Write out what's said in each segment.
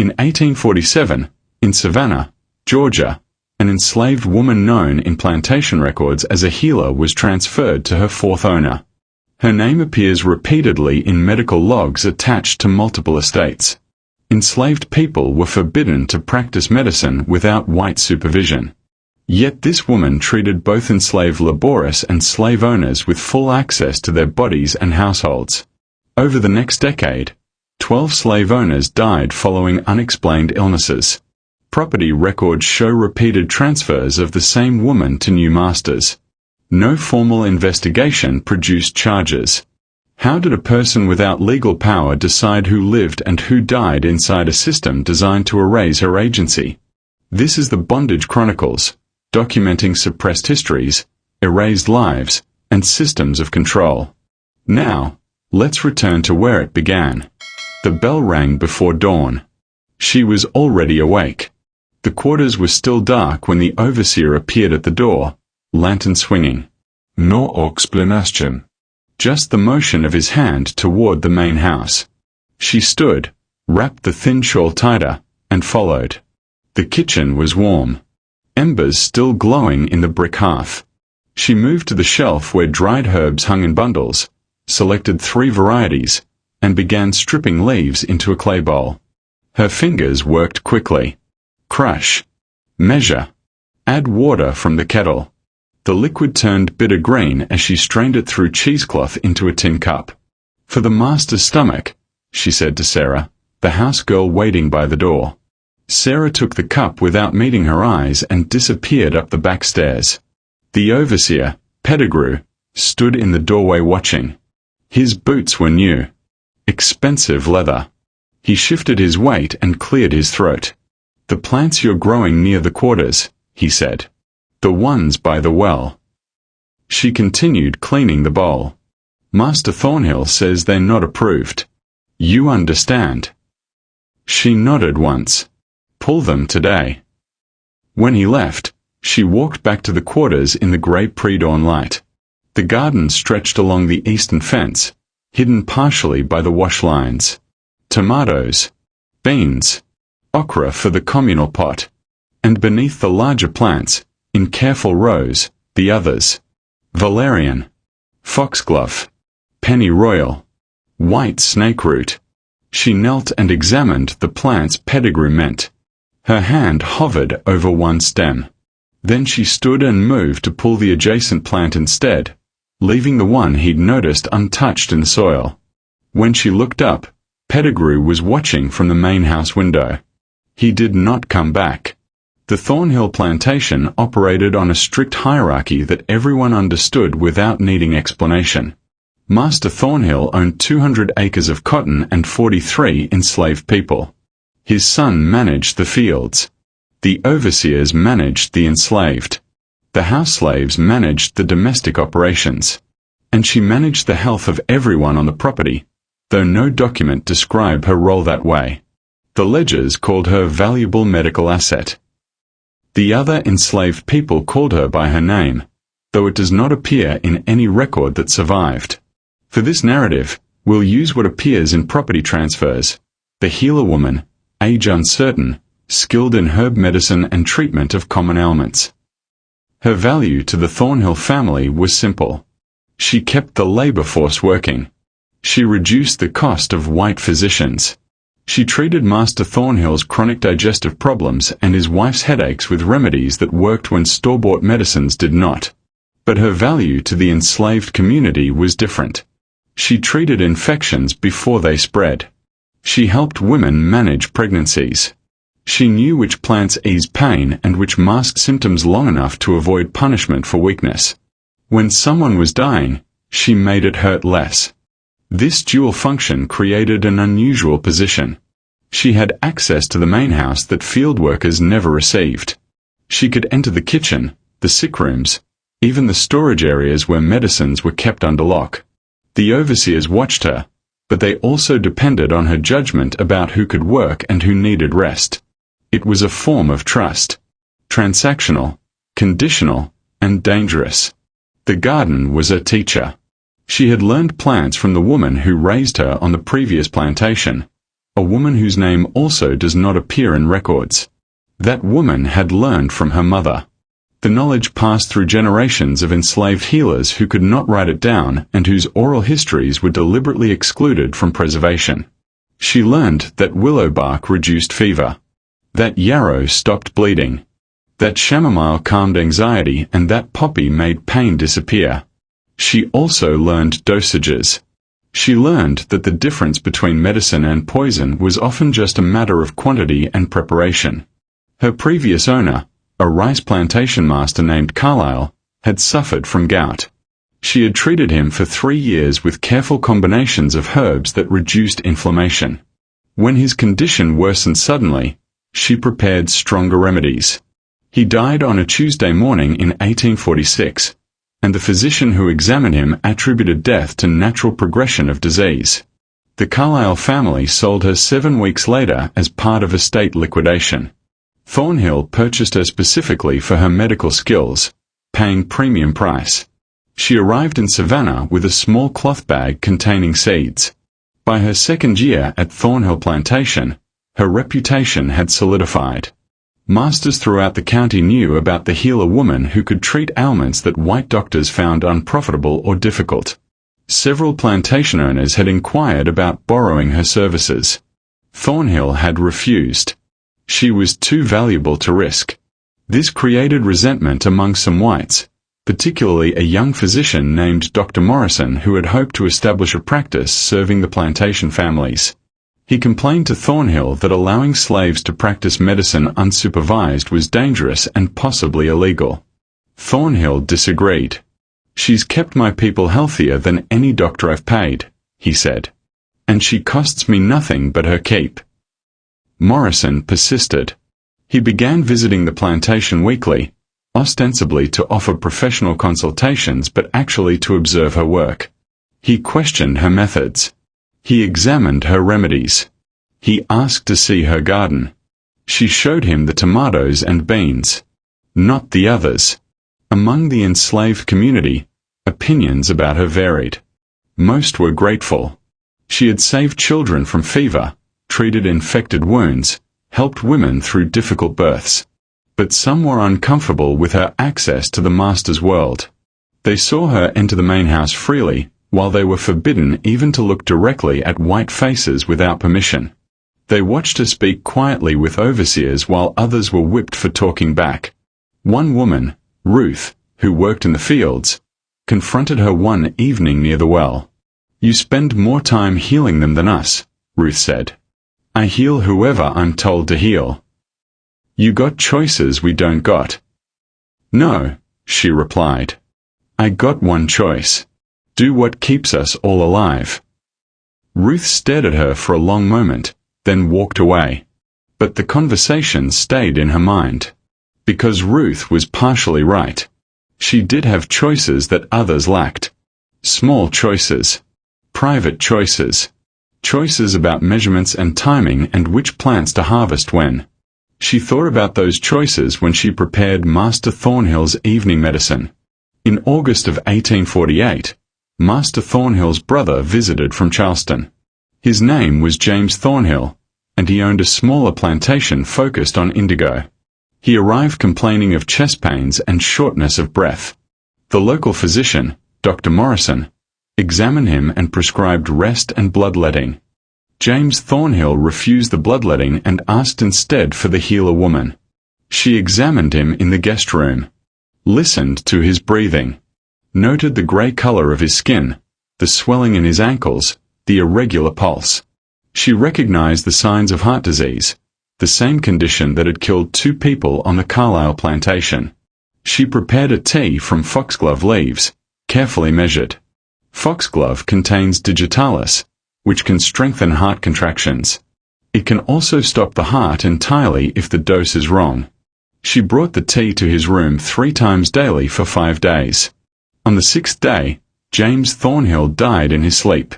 In 1847, in Savannah, Georgia, an enslaved woman known in plantation records as a healer was transferred to her fourth owner. Her name appears repeatedly in medical logs attached to multiple estates. Enslaved people were forbidden to practice medicine without white supervision. Yet this woman treated both enslaved laborers and slave owners with full access to their bodies and households. Over the next decade, 12 slave owners died following unexplained illnesses. Property records show repeated transfers of the same woman to new masters. No formal investigation produced charges. How did a person without legal power decide who lived and who died inside a system designed to erase her agency? This is the Bondage Chronicles, documenting suppressed histories, erased lives, and systems of control. Now, let's return to where it began. The bell rang before dawn. She was already awake. The quarters were still dark when the overseer appeared at the door, lantern swinging. No explanation. Just the motion of his hand toward the main house. She stood, wrapped the thin shawl tighter, and followed. The kitchen was warm. Embers still glowing in the brick hearth. She moved to the shelf where dried herbs hung in bundles, selected 3 varieties, and began stripping leaves into a clay bowl. Her fingers worked quickly. Crush. Measure. Add water from the kettle. The liquid turned bitter green as she strained it through cheesecloth into a tin cup. For the master's stomach, she said to Sarah, the house girl waiting by the door. Sarah took the cup without meeting her eyes and disappeared up the back stairs. The overseer, Pettigrew, stood in the doorway watching. His boots were new. Expensive leather. He shifted his weight and cleared his throat. The plants you're growing near the quarters, he said. The ones by the well. She continued cleaning the bowl. Master Thornhill says they're not approved. You understand. She nodded once. Pull them today. When he left, she walked back to the quarters in the grey pre-dawn light. The garden stretched along the eastern fence, hidden partially by the wash lines. Tomatoes, beans, okra for the communal pot, and beneath the larger plants, in careful rows, the others. Valerian, foxglove, pennyroyal, white snakeroot. She knelt and examined the plants Pettigrew meant. Her hand hovered over one stem. Then she stood and moved to pull the adjacent plant instead, leaving the one he'd noticed untouched in the soil. When she looked up, Pettigrew was watching from the main house window. He did not come back. The Thornhill plantation operated on a strict hierarchy that everyone understood without needing explanation. Master Thornhill owned 200 acres of cotton and 43 enslaved people. His son managed the fields. The overseers managed the enslaved. The house slaves managed the domestic operations. And she managed the health of everyone on the property, though no document described her role that way. The ledgers called her valuable medical asset. The other enslaved people called her by her name, though it does not appear in any record that survived. For this narrative, we'll use what appears in property transfers. The healer woman, age uncertain, skilled in herb medicine and treatment of common ailments. Her value to the Thornhill family was simple. She kept the labor force working. She reduced the cost of white physicians. She treated Master Thornhill's chronic digestive problems and his wife's headaches with remedies that worked when store-bought medicines did not. But her value to the enslaved community was different. She treated infections before they spread. She helped women manage pregnancies. She knew which plants eased pain and which masked symptoms long enough to avoid punishment for weakness. When someone was dying, she made it hurt less. This dual function created an unusual position. She had access to the main house that field workers never received. She could enter the kitchen, the sick rooms, even the storage areas where medicines were kept under lock. The overseers watched her, but they also depended on her judgment about who could work and who needed rest. It was a form of trust. Transactional, conditional, and dangerous. The garden was a teacher. She had learned plants from the woman who raised her on the previous plantation. a woman whose name also does not appear in records. That woman had learned from her mother. The knowledge passed through generations of enslaved healers who could not write it down and whose oral histories were deliberately excluded from preservation. She learned that willow bark reduced fever, that yarrow stopped bleeding, that chamomile calmed anxiety, and that poppy made pain disappear. She also learned dosages. She learned that the difference between medicine and poison was often just a matter of quantity and preparation. Her previous owner, a rice plantation master named Carlyle, had suffered from gout. She had treated him for 3 years with careful combinations of herbs that reduced inflammation. When his condition worsened suddenly, she prepared stronger remedies. He died on a Tuesday morning in 1846, and the physician who examined him attributed death to natural progression of disease. The Carlyle family sold her 7 weeks later as part of estate liquidation. Thornhill purchased her specifically for her medical skills, paying premium price. She arrived in Savannah with a small cloth bag containing seeds. By her 2nd year at Thornhill Plantation, her reputation had solidified. Masters throughout the county knew about the healer woman who could treat ailments that white doctors found unprofitable or difficult. Several plantation owners had inquired about borrowing her services. Thornhill had refused. She was too valuable to risk. This created resentment among some whites, particularly a young physician named Dr. Morrison who had hoped to establish a practice serving the plantation families. He complained to Thornhill that allowing slaves to practice medicine unsupervised was dangerous and possibly illegal. Thornhill disagreed. "She's kept my people healthier than any doctor I've paid," he said. "And she costs me nothing but her keep." Morrison persisted. He began visiting the plantation weekly, ostensibly to offer professional consultations but actually to observe her work. He questioned her methods. He examined her remedies. He asked to see her garden. She showed him the tomatoes and beans, not the others. Among the enslaved community, opinions about her varied. Most were grateful. She had saved children from fever, treated infected wounds, helped women through difficult births. But some were uncomfortable with her access to the master's world. They saw her enter the main house freely, while they were forbidden even to look directly at white faces without permission. They watched her speak quietly with overseers while others were whipped for talking back. One woman, Ruth, who worked in the fields, confronted her one evening near the well. "You spend more time healing them than us," Ruth said. "I heal whoever I'm told to heal. You got choices we don't got." "No," she replied. "I got one choice. Do what keeps us all alive." Ruth stared at her for a long moment, then walked away. But the conversation stayed in her mind. Because Ruth was partially right. She did have choices that others lacked. Small choices. Private choices. Choices about measurements and timing and which plants to harvest when. She thought about those choices when she prepared Master Thornhill's evening medicine. In August of 1848, Master Thornhill's brother visited from Charleston. His name was James Thornhill, and he owned a smaller plantation focused on indigo. He arrived complaining of chest pains and shortness of breath. The local physician, Dr. Morrison, examined him and prescribed rest and bloodletting. James Thornhill refused the bloodletting and asked instead for the healer woman. She examined him in the guest room, listened to his breathing, noted the gray color of his skin, the swelling in his ankles, the irregular pulse. She recognized the signs of heart disease, the same condition that had killed 2 people on the Carlyle plantation. She prepared a tea from foxglove leaves, carefully measured. Foxglove contains digitalis, which can strengthen heart contractions. It can also stop the heart entirely if the dose is wrong. She brought the tea to his room 3 times daily for 5 days. On the 6th day, James Thornhill died in his sleep.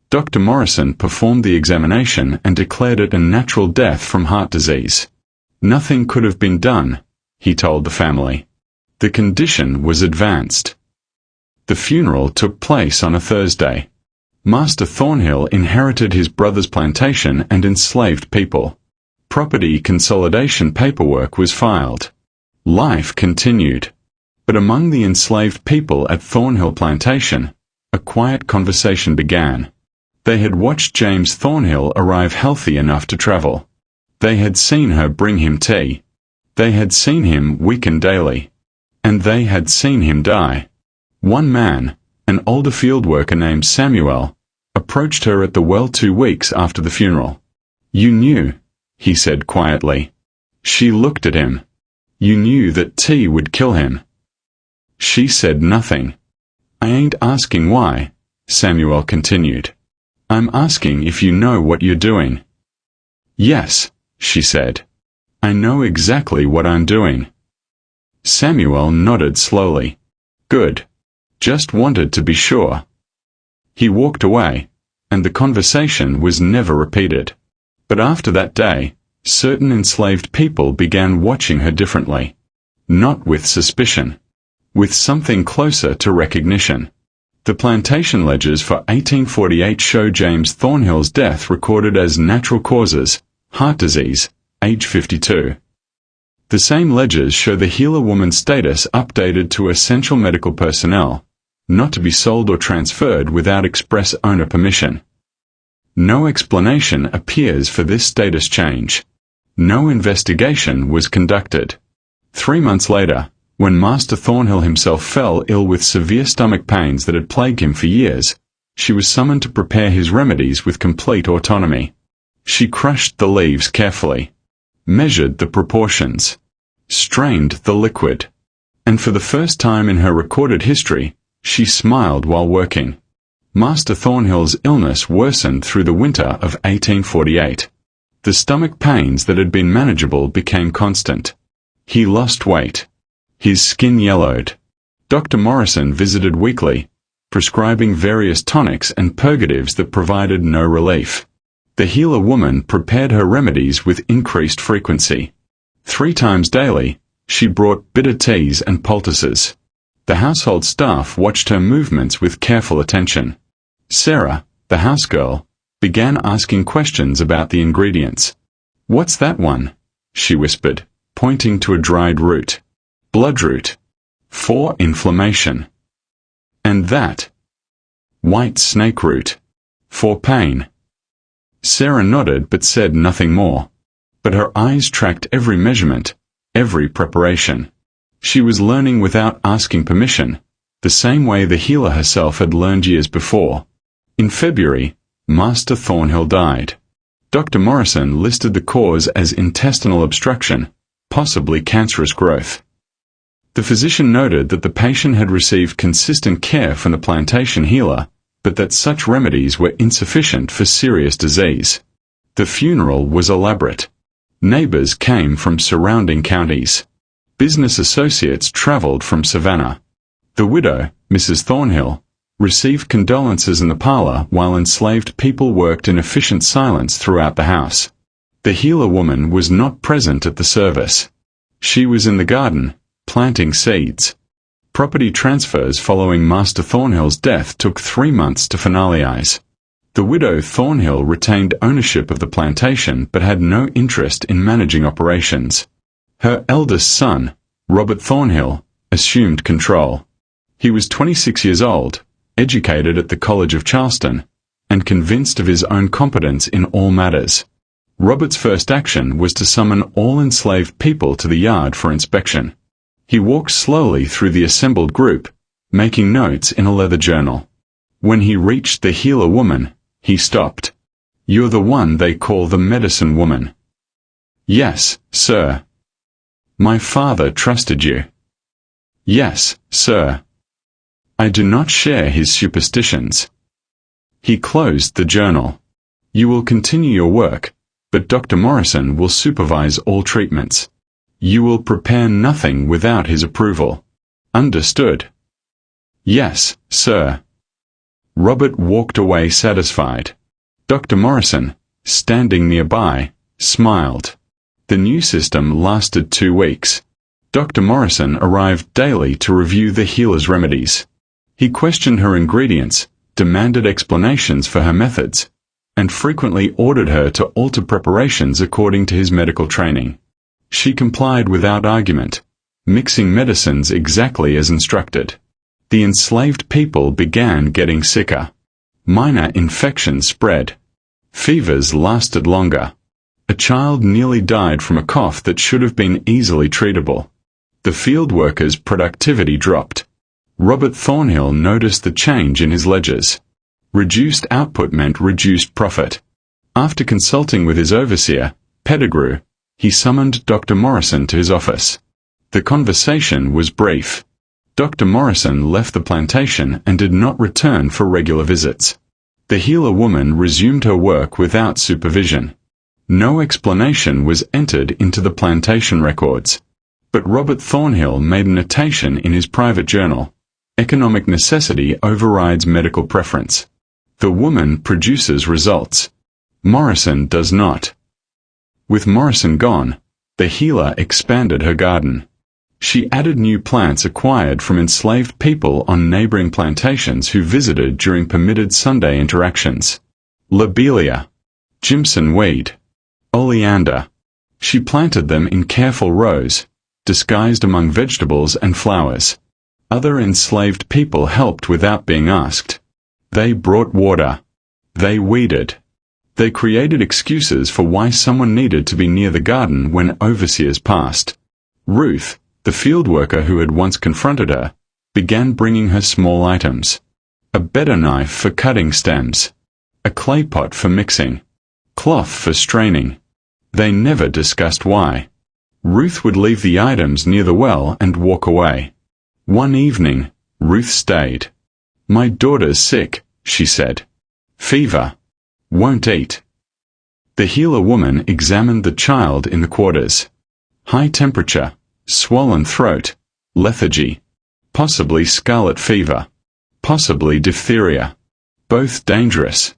Dr. Morrison performed the examination and declared it a natural death from heart disease. Nothing could have been done, he told the family. The condition was advanced. The funeral took place on a Thursday. Master Thornhill inherited his brother's plantation and enslaved people. Property consolidation paperwork was filed. Life continued. But among the enslaved people at Thornhill Plantation, a quiet conversation began. They had watched James Thornhill arrive healthy enough to travel. They had seen her bring him tea. They had seen him weaken daily. And they had seen him die. One man, an older field worker named Samuel, approached her at the well 2 weeks after the funeral. "You knew," he said quietly. She looked at him. "You knew that tea would kill him." She said nothing. "I ain't asking why," Samuel continued. "I'm asking if you know what you're doing." "Yes," she said. "I know exactly what I'm doing." Samuel nodded slowly. "Good. Just wanted to be sure." He walked away, and the conversation was never repeated. But after that day, certain enslaved people began watching her differently. Not with suspicion. With something closer to recognition. The plantation ledgers for 1848 show James Thornhill's death recorded as natural causes, heart disease, age 52. The same ledgers show the healer woman's status updated to essential medical personnel, not to be sold or transferred without express owner permission. No explanation appears for this status change. No investigation was conducted. 3 months later, when Master Thornhill himself fell ill with severe stomach pains that had plagued him for years, she was summoned to prepare his remedies with complete autonomy. She crushed the leaves carefully, measured the proportions, strained the liquid, and for the first time in her recorded history, she smiled while working. Master Thornhill's illness worsened through the winter of 1848. The stomach pains that had been manageable became constant. He lost weight. His skin yellowed. Dr. Morrison visited weekly, prescribing various tonics and purgatives that provided no relief. The healer woman prepared her remedies with increased frequency. 3 times daily, she brought bitter teas and poultices. The household staff watched her movements with careful attention. Sarah, the housegirl, began asking questions about the ingredients. "What's that one?" she whispered, pointing to a dried root. "Bloodroot. For inflammation." "And that?" "White snake root. For pain." Sarah nodded but said nothing more. But her eyes tracked every measurement, every preparation. She was learning without asking permission, the same way the healer herself had learned years before. In February, Master Thornhill died. Dr. Morrison listed the cause as intestinal obstruction, possibly cancerous growth. The physician noted that the patient had received consistent care from the plantation healer, but that such remedies were insufficient for serious disease. The funeral was elaborate. Neighbors came from surrounding counties. Business associates traveled from Savannah. The widow, Mrs. Thornhill, received condolences in the parlor while enslaved people worked in efficient silence throughout the house. The healer woman was not present at the service. She was in the garden, planting seeds. Property transfers following Master Thornhill's death took 3 months to finalize. The widow Thornhill retained ownership of the plantation but had no interest in managing operations. Her eldest son, Robert Thornhill, assumed control. He was 26 years old, educated at the College of Charleston, and convinced of his own competence in all matters. Robert's first action was to summon all enslaved people to the yard for inspection. He walked slowly through the assembled group, making notes in a leather journal. When he reached the healer woman, he stopped. "You're the one they call the medicine woman." "Yes, sir." "My father trusted you." "Yes, sir." "I do not share his superstitions." He closed the journal. "You will continue your work, but Dr. Morrison will supervise all treatments. You will prepare nothing without his approval. Understood?" "Yes, sir." Robert walked away satisfied. Dr. Morrison, standing nearby, smiled. The new system lasted 2 weeks. Dr. Morrison arrived daily to review the healer's remedies. He questioned her ingredients, demanded explanations for her methods, and frequently ordered her to alter preparations according to his medical training. She complied without argument, mixing medicines exactly as instructed. The enslaved people began getting sicker. Minor infections spread. Fevers lasted longer. A child nearly died from a cough that should have been easily treatable. The field workers' productivity dropped. Robert Thornhill noticed the change in his ledgers. Reduced output meant reduced profit. After consulting with his overseer, Pettigrew, he summoned Dr. Morrison to his office. The conversation was brief. Dr. Morrison left the plantation and did not return for regular visits. The healer woman resumed her work without supervision. No explanation was entered into the plantation records. But Robert Thornhill made a notation in his private journal: economic necessity overrides medical preference. The woman produces results. Morrison does not. With Morrison gone, the healer expanded her garden. She added new plants acquired from enslaved people on neighboring plantations who visited during permitted Sunday interactions. Lobelia, Jimson weed, oleander. She planted them in careful rows, disguised among vegetables and flowers. Other enslaved people helped without being asked. They brought water. They weeded. They created excuses for why someone needed to be near the garden when overseers passed. Ruth, the field worker who had once confronted her, began bringing her small items. A better knife for cutting stems. A clay pot for mixing. Cloth for straining. They never discussed why. Ruth would leave the items near the well and walk away. One evening, Ruth stayed. "My daughter's sick," she said. "Fever. Won't eat." The healer woman examined the child in the quarters. High temperature, swollen throat, lethargy, possibly scarlet fever, possibly diphtheria. Both dangerous.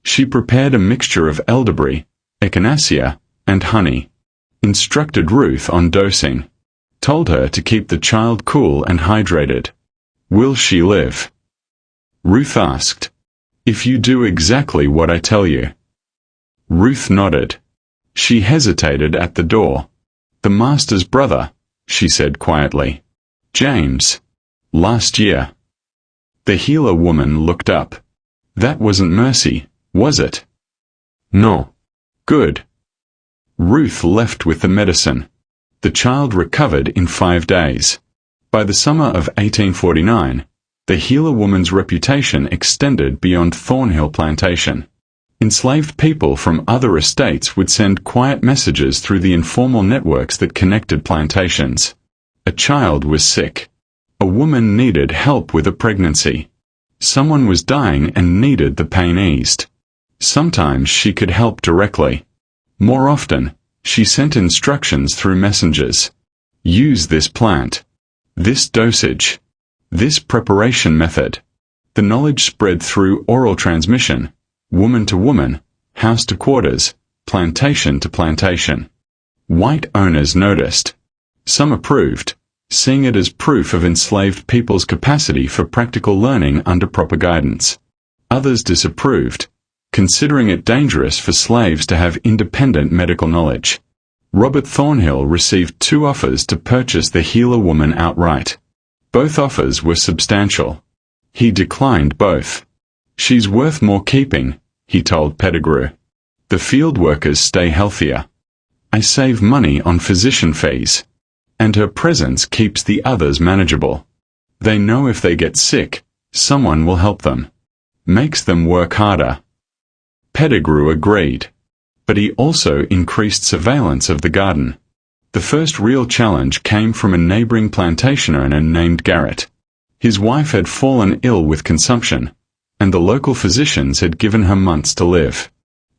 She prepared a mixture of elderberry, echinacea, and honey. Instructed Ruth on dosing. Told her to keep the child cool and hydrated. "Will she live?" Ruth asked. "If you do exactly what I tell you." Ruth nodded. She hesitated at the door. "The master's brother," she said quietly. "James. Last year." The healer woman looked up. "That wasn't mercy, was it?" "No." "Good." Ruth left with the medicine. The child recovered in 5 days. By the summer of 1849, the healer woman's reputation extended beyond Thornhill Plantation. Enslaved people from other estates would send quiet messages through the informal networks that connected plantations. A child was sick. A woman needed help with a pregnancy. Someone was dying and needed the pain eased. Sometimes she could help directly. More often, she sent instructions through messengers. Use this plant. This dosage. This preparation method. The knowledge spread through oral transmission, woman to woman, house to quarters, plantation to plantation. White owners noticed. Some approved, seeing it as proof of enslaved people's capacity for practical learning under proper guidance. Others disapproved, considering it dangerous for slaves to have independent medical knowledge. Robert Thornhill received 2 offers to purchase the healer woman outright. Both offers were substantial. He declined both. "She's worth more keeping," he told Pettigrew. "The field workers stay healthier. I save money on physician fees. And her presence keeps the others manageable. They know if they get sick, someone will help them. Makes them work harder." Pettigrew agreed. But he also increased surveillance of the garden. The first real challenge came from a neighboring plantation owner named Garrett. His wife had fallen ill with consumption, and the local physicians had given her months to live.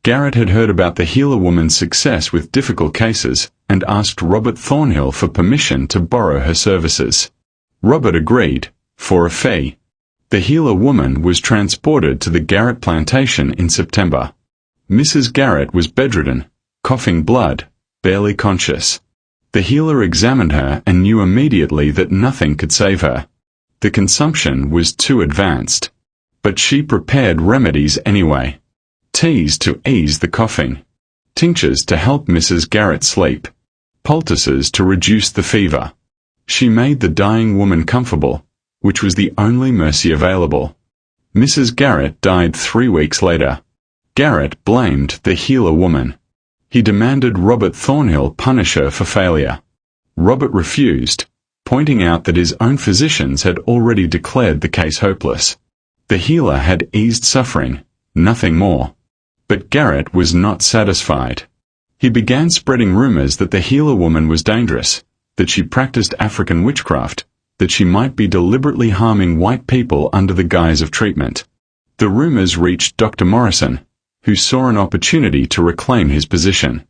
Garrett had heard about the healer woman's success with difficult cases and asked Robert Thornhill for permission to borrow her services. Robert agreed, for a fee. The healer woman was transported to the Garrett plantation in September. Mrs. Garrett was bedridden, coughing blood, barely conscious. The healer examined her and knew immediately that nothing could save her. The consumption was too advanced. But she prepared remedies anyway. Teas to ease the coughing. Tinctures to help Mrs. Garrett sleep. Poultices to reduce the fever. She made the dying woman comfortable, which was the only mercy available. Mrs. Garrett died 3 weeks later. Garrett blamed the healer woman. He demanded Robert Thornhill punish her for failure. Robert refused, pointing out that his own physicians had already declared the case hopeless. The healer had eased suffering, nothing more. But Garrett was not satisfied. He began spreading rumors that the healer woman was dangerous, that she practiced African witchcraft, that she might be deliberately harming white people under the guise of treatment. The rumors reached Dr. Morrison, who saw an opportunity to reclaim his position.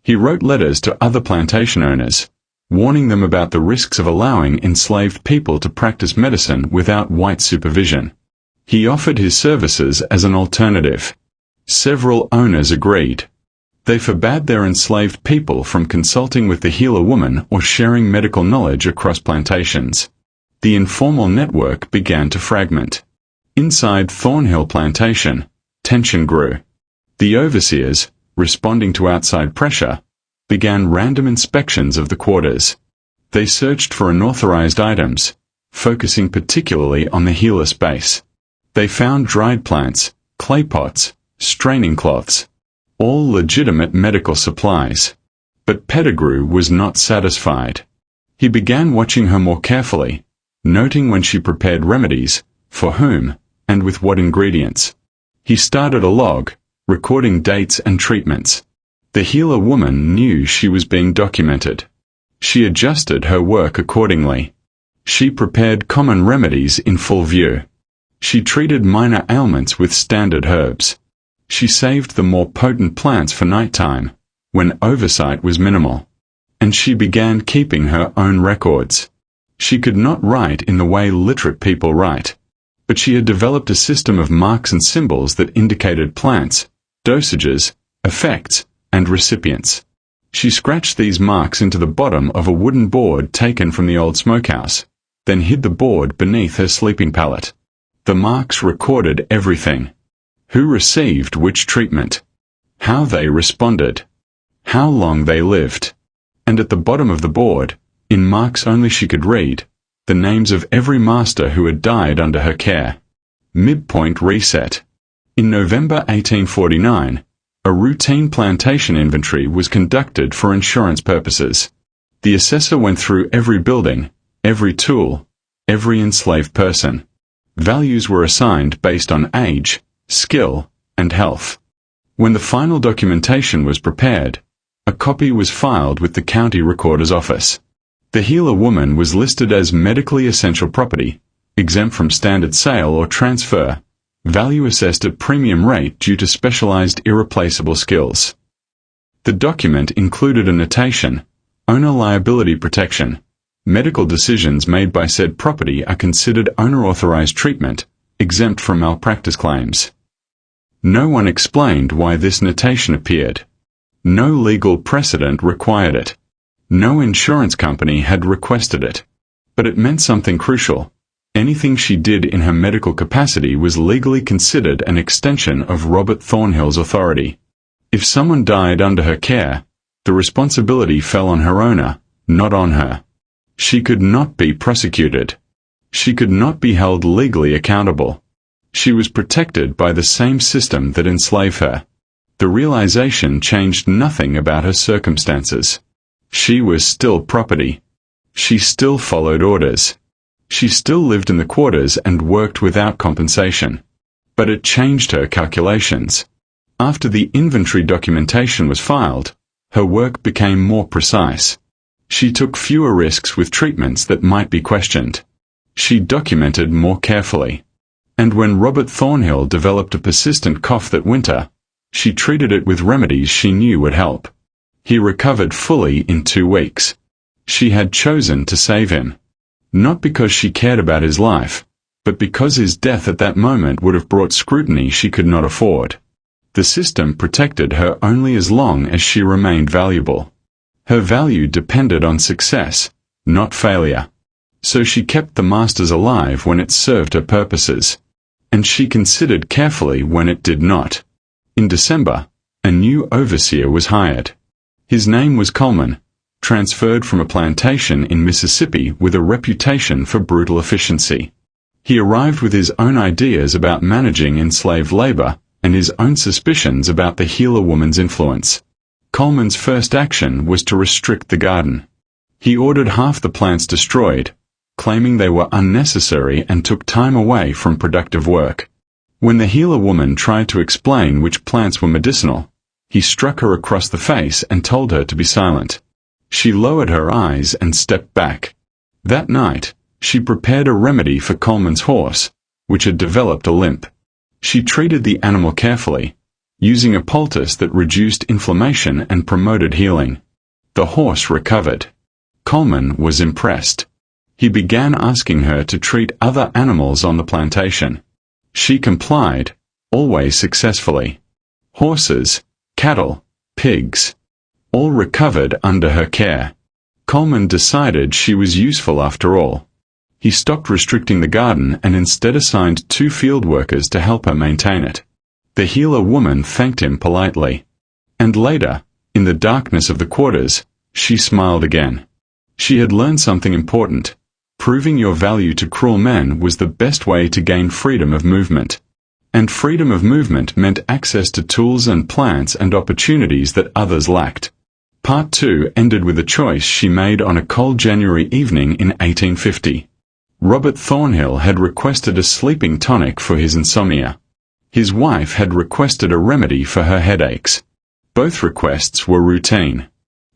He wrote letters to other plantation owners, warning them about the risks of allowing enslaved people to practice medicine without white supervision. He offered his services as an alternative. Several owners agreed. They forbade their enslaved people from consulting with the healer woman or sharing medical knowledge across plantations. The informal network began to fragment. Inside Thornhill Plantation, tension grew. The overseers, responding to outside pressure, began random inspections of the quarters. They searched for unauthorized items, focusing particularly on the healer space. They found dried plants, clay pots, straining cloths, all legitimate medical supplies. But Pettigrew was not satisfied. He began watching her more carefully, noting when she prepared remedies, for whom, and with what ingredients. He started a log, recording dates and treatments. The healer woman knew she was being documented. She adjusted her work accordingly. She prepared common remedies in full view. She treated minor ailments with standard herbs. She saved the more potent plants for nighttime, when oversight was minimal. And she began keeping her own records. She could not write in the way literate people write, but she had developed a system of marks and symbols that indicated plants, dosages, effects, and recipients. She scratched these marks into the bottom of a wooden board taken from the old smokehouse, then hid the board beneath her sleeping pallet. The marks recorded everything. Who received which treatment, how they responded, how long they lived, and at the bottom of the board, in marks only she could read, the names of every master who had died under her care. Midpoint reset. In November 1849, a routine plantation inventory was conducted for insurance purposes. The assessor went through every building, every tool, every enslaved person. Values were assigned based on age, skill, and health. When the final documentation was prepared, a copy was filed with the county recorder's office. The healer woman was listed as medically essential property, exempt from standard sale or transfer, value assessed at premium rate due to specialized irreplaceable skills. The document included a notation, owner liability protection. Medical decisions made by said property are considered owner-authorized treatment, exempt from malpractice claims. No one explained why this notation appeared. No legal precedent required it. No insurance company had requested it. But it meant something crucial. Anything she did in her medical capacity was legally considered an extension of Robert Thornhill's authority. If someone died under her care, the responsibility fell on her owner, not on her. She could not be prosecuted. She could not be held legally accountable. She was protected by the same system that enslaved her. The realization changed nothing about her circumstances. She was still property. She still followed orders. She still lived in the quarters and worked without compensation. But it changed her calculations. After the inventory documentation was filed, her work became more precise. She took fewer risks with treatments that might be questioned. She documented more carefully. And when Robert Thornhill developed a persistent cough that winter, she treated it with remedies she knew would help. He recovered fully in 2 weeks. She had chosen to save him. Not because she cared about his life, but because his death at that moment would have brought scrutiny she could not afford. The system protected her only as long as she remained valuable. Her value depended on success, not failure. So she kept the masters alive when it served her purposes. and she considered carefully when it did not. In December, a new overseer was hired. His name was Coleman, transferred from a plantation in Mississippi with a reputation for brutal efficiency. He arrived with his own ideas about managing enslaved labor and his own suspicions about the healer woman's influence. Coleman's first action was to restrict the garden. He ordered half the plants destroyed, claiming they were unnecessary and took time away from productive work. When the healer woman tried to explain which plants were medicinal, he struck her across the face and told her to be silent. She lowered her eyes and stepped back. That night, she prepared a remedy for Coleman's horse, which had developed a limp. She treated the animal carefully, using a poultice that reduced inflammation and promoted healing. The horse recovered. Coleman was impressed. He began asking her to treat other animals on the plantation. She complied, always successfully. Horses, cattle, pigs, all recovered under her care. Coleman decided she was useful after all. He stopped restricting the garden and instead assigned 2 field workers to help her maintain it. The healer woman thanked him politely. And later, in the darkness of the quarters, she smiled again. She had learned something important. Proving your value to cruel men was the best way to gain freedom of movement. And freedom of movement meant access to tools and plants and opportunities that others lacked. Part 2 ended with a choice she made on a cold January evening in 1850. Robert Thornhill had requested a sleeping tonic for his insomnia. His wife had requested a remedy for her headaches. Both requests were routine.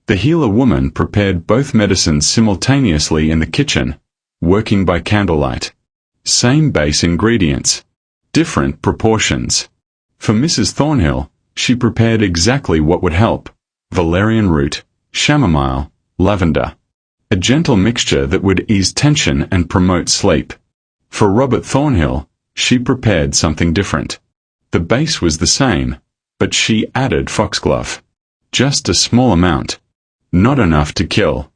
The healer woman prepared both medicines simultaneously in the kitchen, working by candlelight. Same base ingredients. Different proportions. For Mrs. Thornhill, she prepared exactly what would help: valerian root, chamomile, lavender. A gentle mixture that would ease tension and promote sleep. For Robert Thornhill, she prepared something different. The base was the same, but she added foxglove. Just a small amount. Not enough to kill.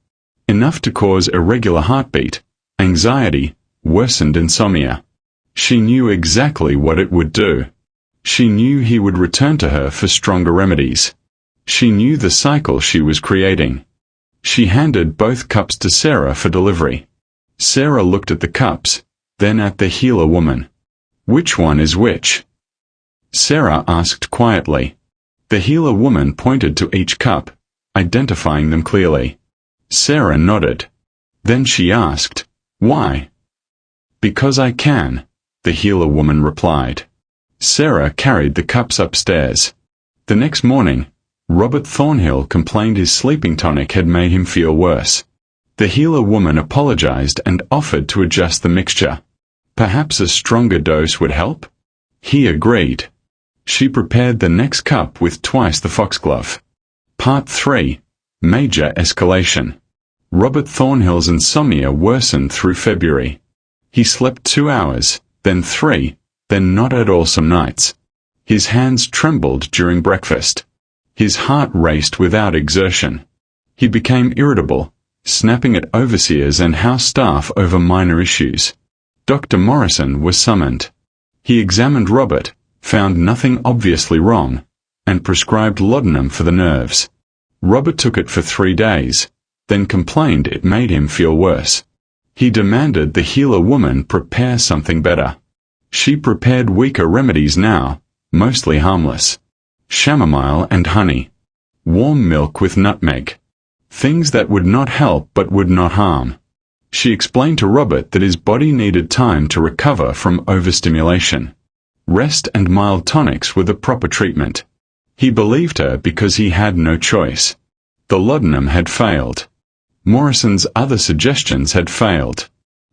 Enough to cause irregular heartbeat, anxiety, worsened insomnia. She knew exactly what it would do. She knew he would return to her for stronger remedies. She knew the cycle she was creating. She handed both cups to Sarah for delivery. Sarah looked at the cups, then at the healer woman. "Which one is which?" Sarah asked quietly. The healer woman pointed to each cup, identifying them clearly. Sarah nodded. Then she asked, "Why?" "Because I can," the healer woman replied. Sarah carried the cups upstairs. The next morning, Robert Thornhill complained his sleeping tonic had made him feel worse. The healer woman apologized and offered to adjust the mixture. Perhaps a stronger dose would help? He agreed. She prepared the next cup with twice the foxglove. Part 3. Major escalation. Robert Thornhill's insomnia worsened through February. He slept 2 hours, then 3, then not at all some nights. His hands trembled during breakfast. His heart raced without exertion. He became irritable, snapping at overseers and house staff over minor issues. Dr. Morrison was summoned. He examined Robert, found nothing obviously wrong, and prescribed laudanum for the nerves. Robert took it for 3 days, then complained it made him feel worse. He demanded the healer woman prepare something better. She prepared weaker remedies now, mostly harmless. Chamomile and honey. Warm milk with nutmeg. Things that would not help but would not harm. She explained to Robert that his body needed time to recover from overstimulation. Rest and mild tonics were the proper treatment. He believed her because he had no choice. The laudanum had failed. Morrison's other suggestions had failed.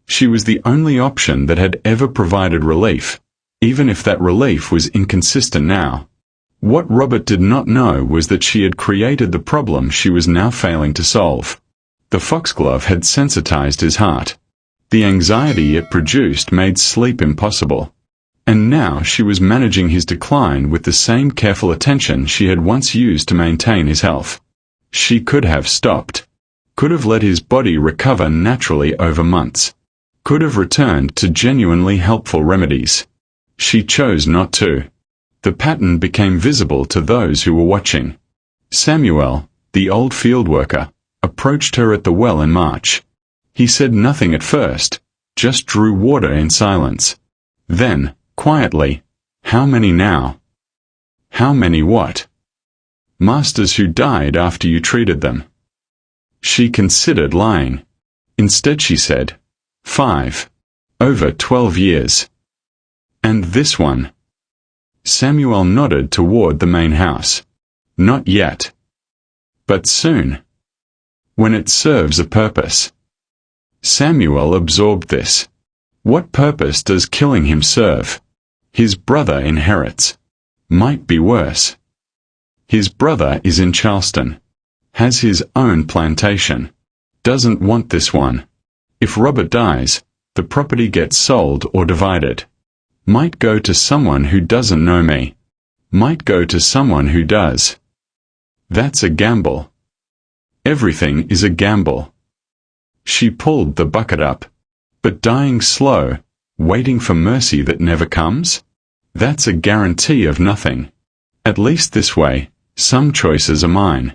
She was the only option that had ever provided relief, even if that relief was inconsistent now. What Robert did not know was that she had created the problem she was now failing to solve. The foxglove had sensitized his heart. The anxiety it produced made sleep impossible. And now she was managing his decline with the same careful attention she had once used to maintain his health. She could have stopped. Could have let his body recover naturally over months. Could have returned to genuinely helpful remedies. She chose not to. The pattern became visible to those who were watching. Samuel, the old field worker, approached her at the well in March. He said nothing at first, just drew water in silence. Then, quietly, "How many now?" "How many what?" "Masters who died after you treated them." She considered lying. Instead she said, 5. Over 12 years. "And this one?" Samuel nodded toward the main house. "Not yet. But soon. When it serves a purpose." Samuel absorbed this. What purpose does killing him serve? His brother inherits. Might be worse. His brother is in Charleston. Has his own plantation. Doesn't want this one. If Robert dies, the property gets sold or divided. Might go to someone who doesn't know me. Might go to someone who does. That's a gamble. Everything is a gamble. She pulled the bucket up. But dying slow, waiting for mercy that never comes? That's a guarantee of nothing. At least this way, some choices are mine.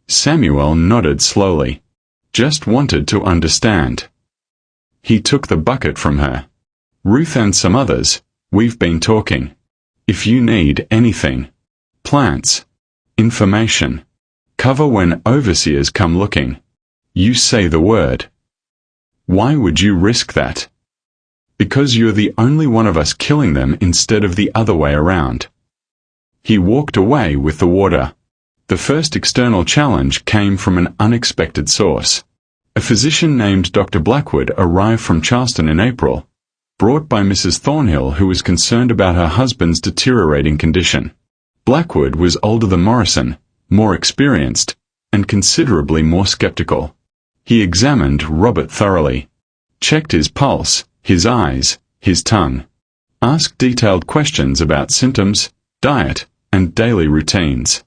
Samuel nodded slowly. Just wanted to understand. He took the bucket from her. "Ruth and some others, we've been talking. If you need anything, plants, information, cover when overseers come looking, you say the word." "Why would you risk that?" "Because you're the only one of us killing them instead of the other way around." He walked away with the water. The first external challenge came from an unexpected source. A physician named Dr. Blackwood arrived from Charleston in April, brought by Mrs. Thornhill, who was concerned about her husband's deteriorating condition. Blackwood was older than Morrison, more experienced, and considerably more skeptical. He examined Robert thoroughly, checked his pulse, his eyes, his tongue, asked detailed questions about symptoms, diet, and daily routines.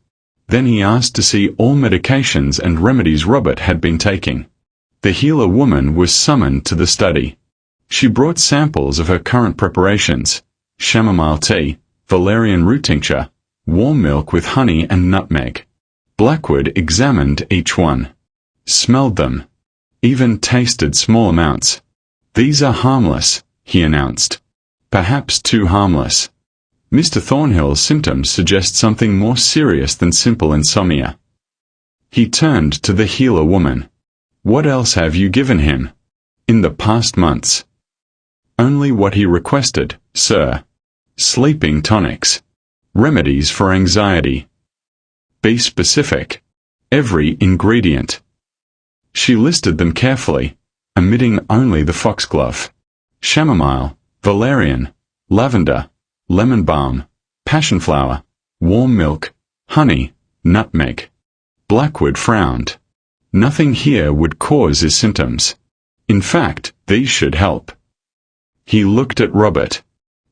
Then he asked to see all medications and remedies Robert had been taking. The healer woman was summoned to the study. She brought samples of her current preparations: chamomile tea, valerian root tincture, warm milk with honey and nutmeg. Blackwood examined each one, smelled them, even tasted small amounts. "These are harmless," he announced. "Perhaps too harmless. Mr. Thornhill's symptoms suggest something more serious than simple insomnia." He turned to the healer woman. "What else have you given him in the past months?" "Only what he requested, sir. Sleeping tonics. Remedies for anxiety." "Be specific. Every ingredient." She listed them carefully, omitting only the foxglove. Chamomile, valerian, lavender, lemon balm, passion flower, warm milk, honey, nutmeg. Blackwood frowned. Nothing here would cause his symptoms. In fact, these should help. He looked at Robert.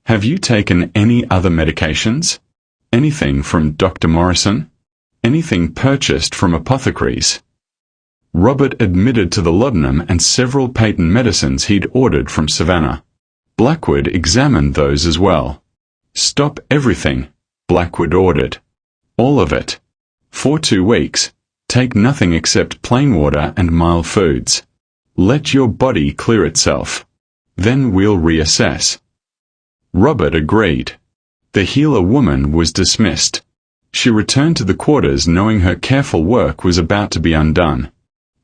"Have you taken any other medications? Anything from Dr. Morrison? Anything purchased from apothecaries?" Robert admitted to the laudanum and several patent medicines he'd ordered from Savannah. Blackwood examined those as well. "Stop everything," Blackwood ordered. "All of it. For 2 weeks, take nothing except plain water and mild foods. Let your body clear itself. Then we'll reassess." Robert agreed. The healer woman was dismissed. She returned to the quarters knowing her careful work was about to be undone.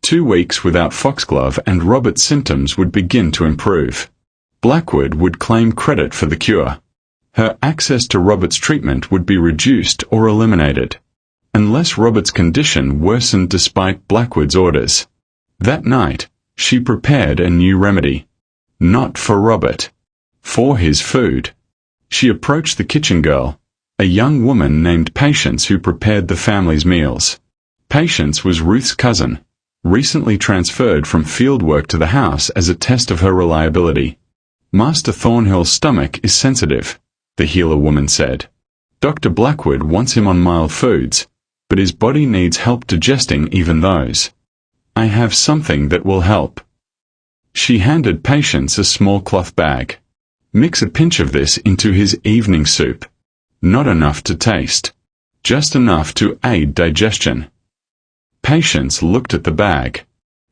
2 weeks without foxglove and Robert's symptoms would begin to improve. Blackwood would claim credit for the cure. Her access to Robert's treatment would be reduced or eliminated, unless Robert's condition worsened despite Blackwood's orders. That night, she prepared a new remedy. Not for Robert. For his food. She approached the kitchen girl, a young woman named Patience who prepared the family's meals. Patience was Ruth's cousin, recently transferred from field work to the house as a test of her reliability. "Master Thornhill's stomach is sensitive," the healer woman said. "Dr. Blackwood wants him on mild foods, but his body needs help digesting even those. I have something that will help." She handed Patience a small cloth bag. Mix a pinch of this into his evening soup. Not enough to taste. Just enough to aid digestion. Patience looked at the bag.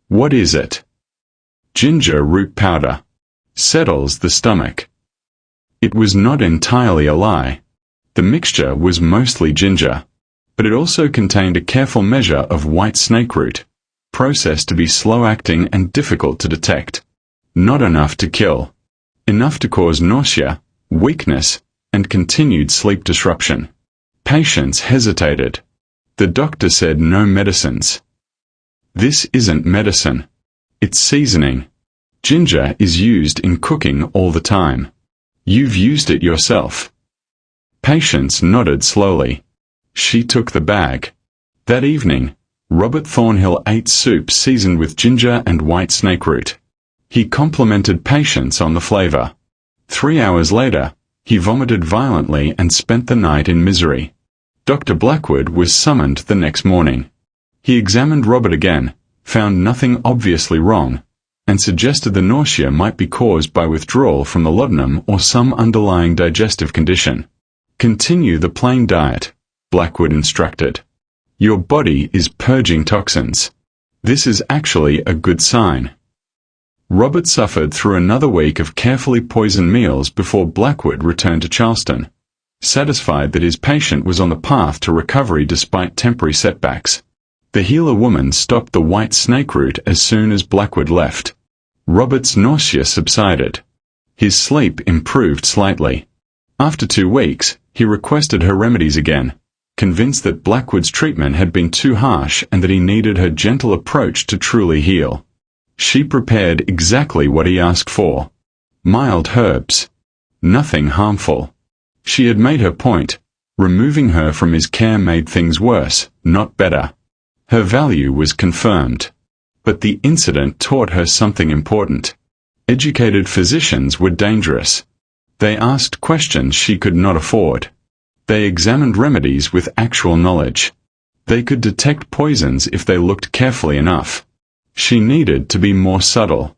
What is it? Ginger root powder. Settles the stomach. It was not entirely a lie. The mixture was mostly ginger, but it also contained a careful measure of white snake root, processed to be slow-acting and difficult to detect. Not enough to kill. Enough to cause nausea, weakness, and continued sleep disruption. Patience hesitated. The doctor said no medicines. This isn't medicine. It's seasoning. Ginger is used in cooking all the time. You've used it yourself. Patience nodded slowly. She took the bag. That evening, Robert Thornhill ate soup seasoned with ginger and white snake root. He complimented Patience on the flavor. 3 hours later, he vomited violently and spent the night in misery. Dr. Blackwood was summoned the next morning. He examined Robert again, found nothing obviously wrong, and suggested the nausea might be caused by withdrawal from the laudanum or some underlying digestive condition. Continue the plain diet, Blackwood instructed. Your body is purging toxins. This is actually a good sign. Robert suffered through another week of carefully poisoned meals before Blackwood returned to Charleston, satisfied that his patient was on the path to recovery despite temporary setbacks. The healer woman stopped the white snake root as soon as Blackwood left. Robert's nausea subsided. His sleep improved slightly. After 2 weeks, he requested her remedies again, convinced that Blackwood's treatment had been too harsh and that he needed her gentle approach to truly heal. She prepared exactly what he asked for. Mild herbs. Nothing harmful. She had made her point. Removing her from his care made things worse, not better. Her value was confirmed. But the incident taught her something important. Educated physicians were dangerous. They asked questions she could not afford. They examined remedies with actual knowledge. They could detect poisons if they looked carefully enough. She needed to be more subtle.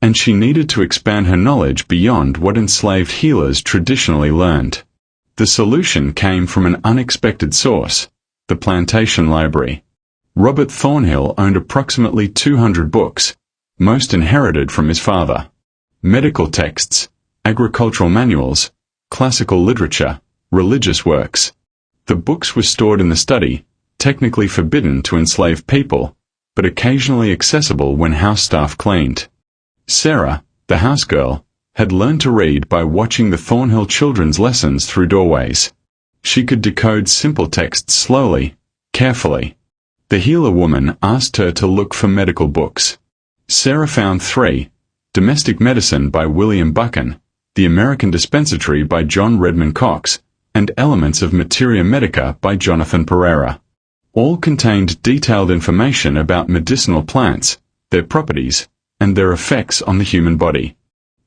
And she needed to expand her knowledge beyond what enslaved healers traditionally learned. The solution came from an unexpected source, the plantation library. Robert Thornhill owned approximately 200 books, most inherited from his father. Medical texts, agricultural manuals, classical literature, religious works. The books were stored in the study, technically forbidden to enslaved people, but occasionally accessible when house staff cleaned. Sarah, the housegirl, had learned to read by watching the Thornhill children's lessons through doorways. She could decode simple texts slowly, carefully. The healer woman asked her to look for medical books. Sarah found 3, Domestic Medicine by William Buchan, The American Dispensatory by John Redmond Cox, and Elements of Materia Medica by Jonathan Pereira. All contained detailed information about medicinal plants, their properties, and their effects on the human body.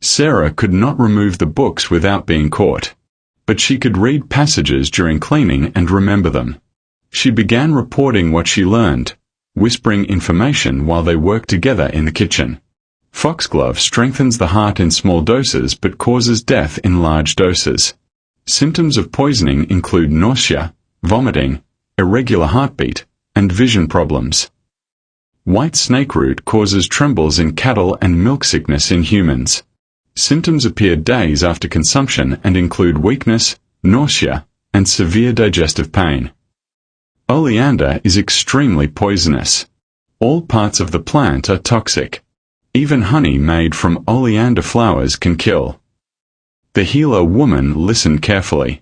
Sarah could not remove the books without being caught, but she could read passages during cleaning and remember them. She began reporting what she learned, whispering information while they worked together in the kitchen. Foxglove strengthens the heart in small doses but causes death in large doses. Symptoms of poisoning include nausea, vomiting, irregular heartbeat, and vision problems. White snake root causes trembles in cattle and milk sickness in humans. Symptoms appear days after consumption and include weakness, nausea, and severe digestive pain. Oleander is extremely poisonous. All parts of the plant are toxic. Even honey made from oleander flowers can kill. The healer woman listened carefully.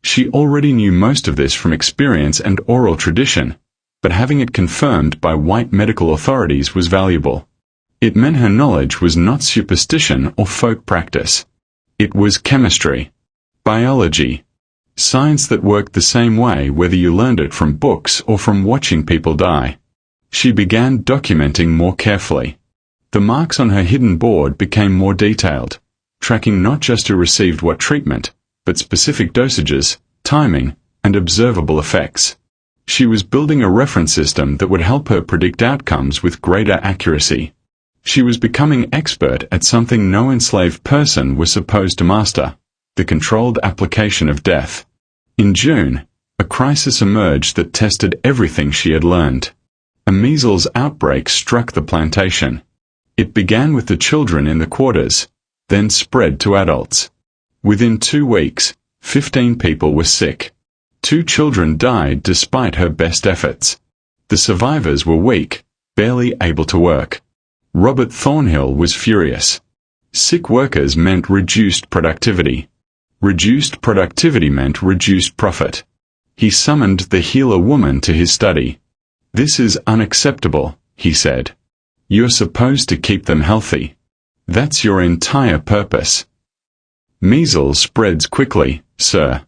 She already knew most of this from experience and oral tradition, but having it confirmed by white medical authorities was valuable. It meant her knowledge was not superstition or folk practice. It was chemistry, biology, science that worked the same way whether you learned it from books or from watching people die. She began documenting more carefully. The marks on her hidden board became more detailed, tracking not just who received what treatment, but specific dosages, timing, and observable effects. She was building a reference system that would help her predict outcomes with greater accuracy. She was becoming expert at something no enslaved person was supposed to master: the controlled application of death. In June, a crisis emerged that tested everything she had learned. A measles outbreak struck the plantation. It began with the children in the quarters, then spread to adults. Within 2 weeks, 15 people were sick. 2 children died despite her best efforts. The survivors were weak, barely able to work. Robert Thornhill was furious. Sick workers meant reduced productivity. Reduced productivity meant reduced profit. He summoned the healer woman to his study. "This is unacceptable," he said. "You're supposed to keep them healthy. That's your entire purpose." "Measles spreads quickly, sir.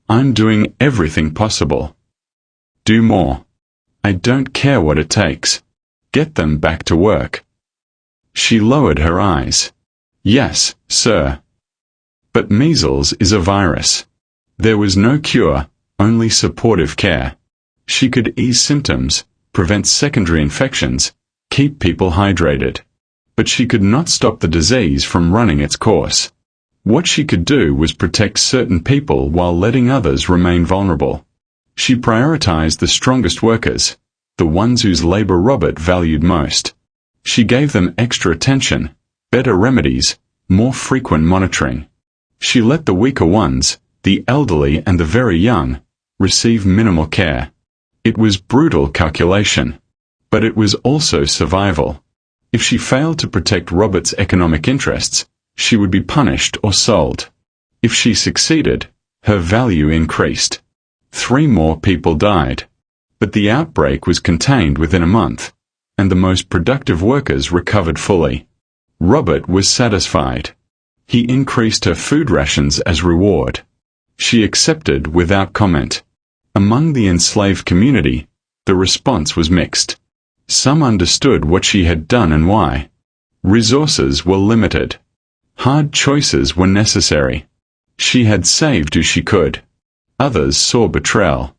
I'm doing everything possible." "Do more. I don't care what it takes. Get them back to work." She lowered her eyes. "Yes, sir." But measles is a virus. There was no cure, only supportive care. She could ease symptoms, prevent secondary infections, keep people hydrated. But she could not stop the disease from running its course. What she could do was protect certain people while letting others remain vulnerable. She prioritized the strongest workers, the ones whose labor Robert valued most. She gave them extra attention, better remedies, more frequent monitoring. She let the weaker ones, the elderly and the very young, receive minimal care. It was brutal calculation. But it was also survival. If she failed to protect Robert's economic interests, she would be punished or sold. If she succeeded, her value increased. 3 more people died. But the outbreak was contained within a month, and the most productive workers recovered fully. Robert was satisfied. He increased her food rations as reward. She accepted without comment. Among the enslaved community, the response was mixed. Some understood what she had done and why. Resources were limited. Hard choices were necessary. She had saved who she could. Others saw betrayal.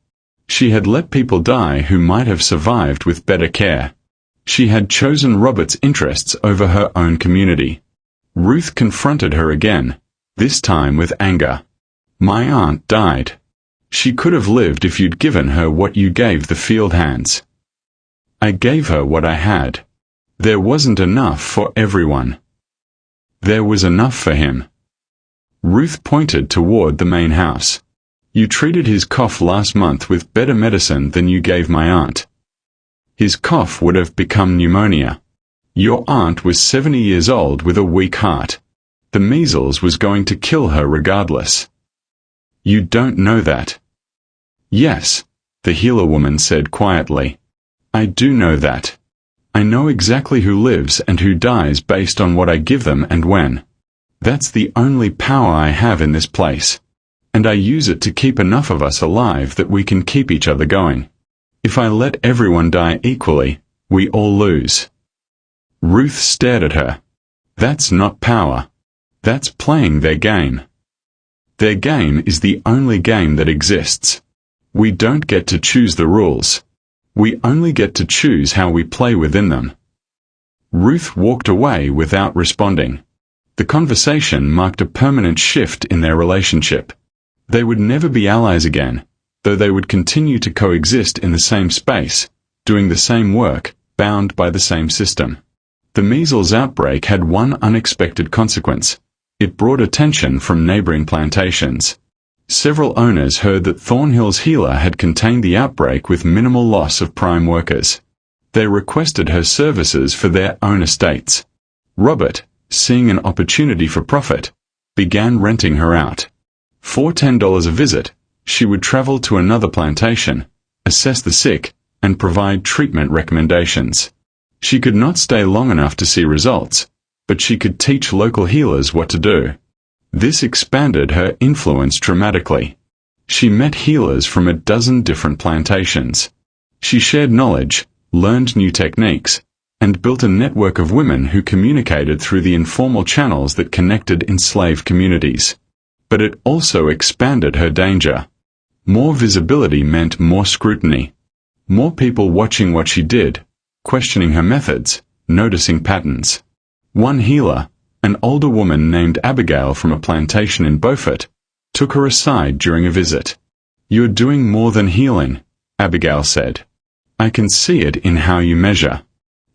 She had let people die who might have survived with better care. She had chosen Robert's interests over her own community. Ruth confronted her again, this time with anger. "My aunt died. She could have lived if you'd given her what you gave the field hands." "I gave her what I had. There wasn't enough for everyone." "There was enough for him." Ruth pointed toward the main house. "You treated his cough last month with better medicine than you gave my aunt. His cough would have become pneumonia. Your aunt was 70 years old with a weak heart. The measles was going to kill her regardless." "You don't know that." "Yes," the healer woman said quietly. "I do know that. I know exactly who lives and who dies based on what I give them and when. That's the only power I have in this place. And I use it to keep enough of us alive that we can keep each other going. If I let everyone die equally, we all lose." Ruth stared at her. "That's not power. That's playing their game. Their game is the only game that exists. We don't get to choose the rules. We only get to choose how we play within them." Ruth walked away without responding. The conversation marked a permanent shift in their relationship. They would never be allies again, though they would continue to coexist in the same space, doing the same work, bound by the same system. The measles outbreak had one unexpected consequence. It brought attention from neighboring plantations. Several owners heard that Thornhill's healer had contained the outbreak with minimal loss of prime workers. They requested her services for their own estates. Robert, seeing an opportunity for profit, began renting her out. For $10 a visit, she would travel to another plantation, assess the sick, and provide treatment recommendations. She could not stay long enough to see results, but she could teach local healers what to do. This expanded her influence dramatically. She met healers from a dozen different plantations. She shared knowledge, learned new techniques, and built a network of women who communicated through the informal channels that connected enslaved communities. But it also expanded her danger. More visibility meant more scrutiny. More people watching what she did, questioning her methods, noticing patterns. One healer, an older woman named Abigail from a plantation in Beaufort, took her aside during a visit. "You're doing more than healing," Abigail said. "I can see it in how you measure.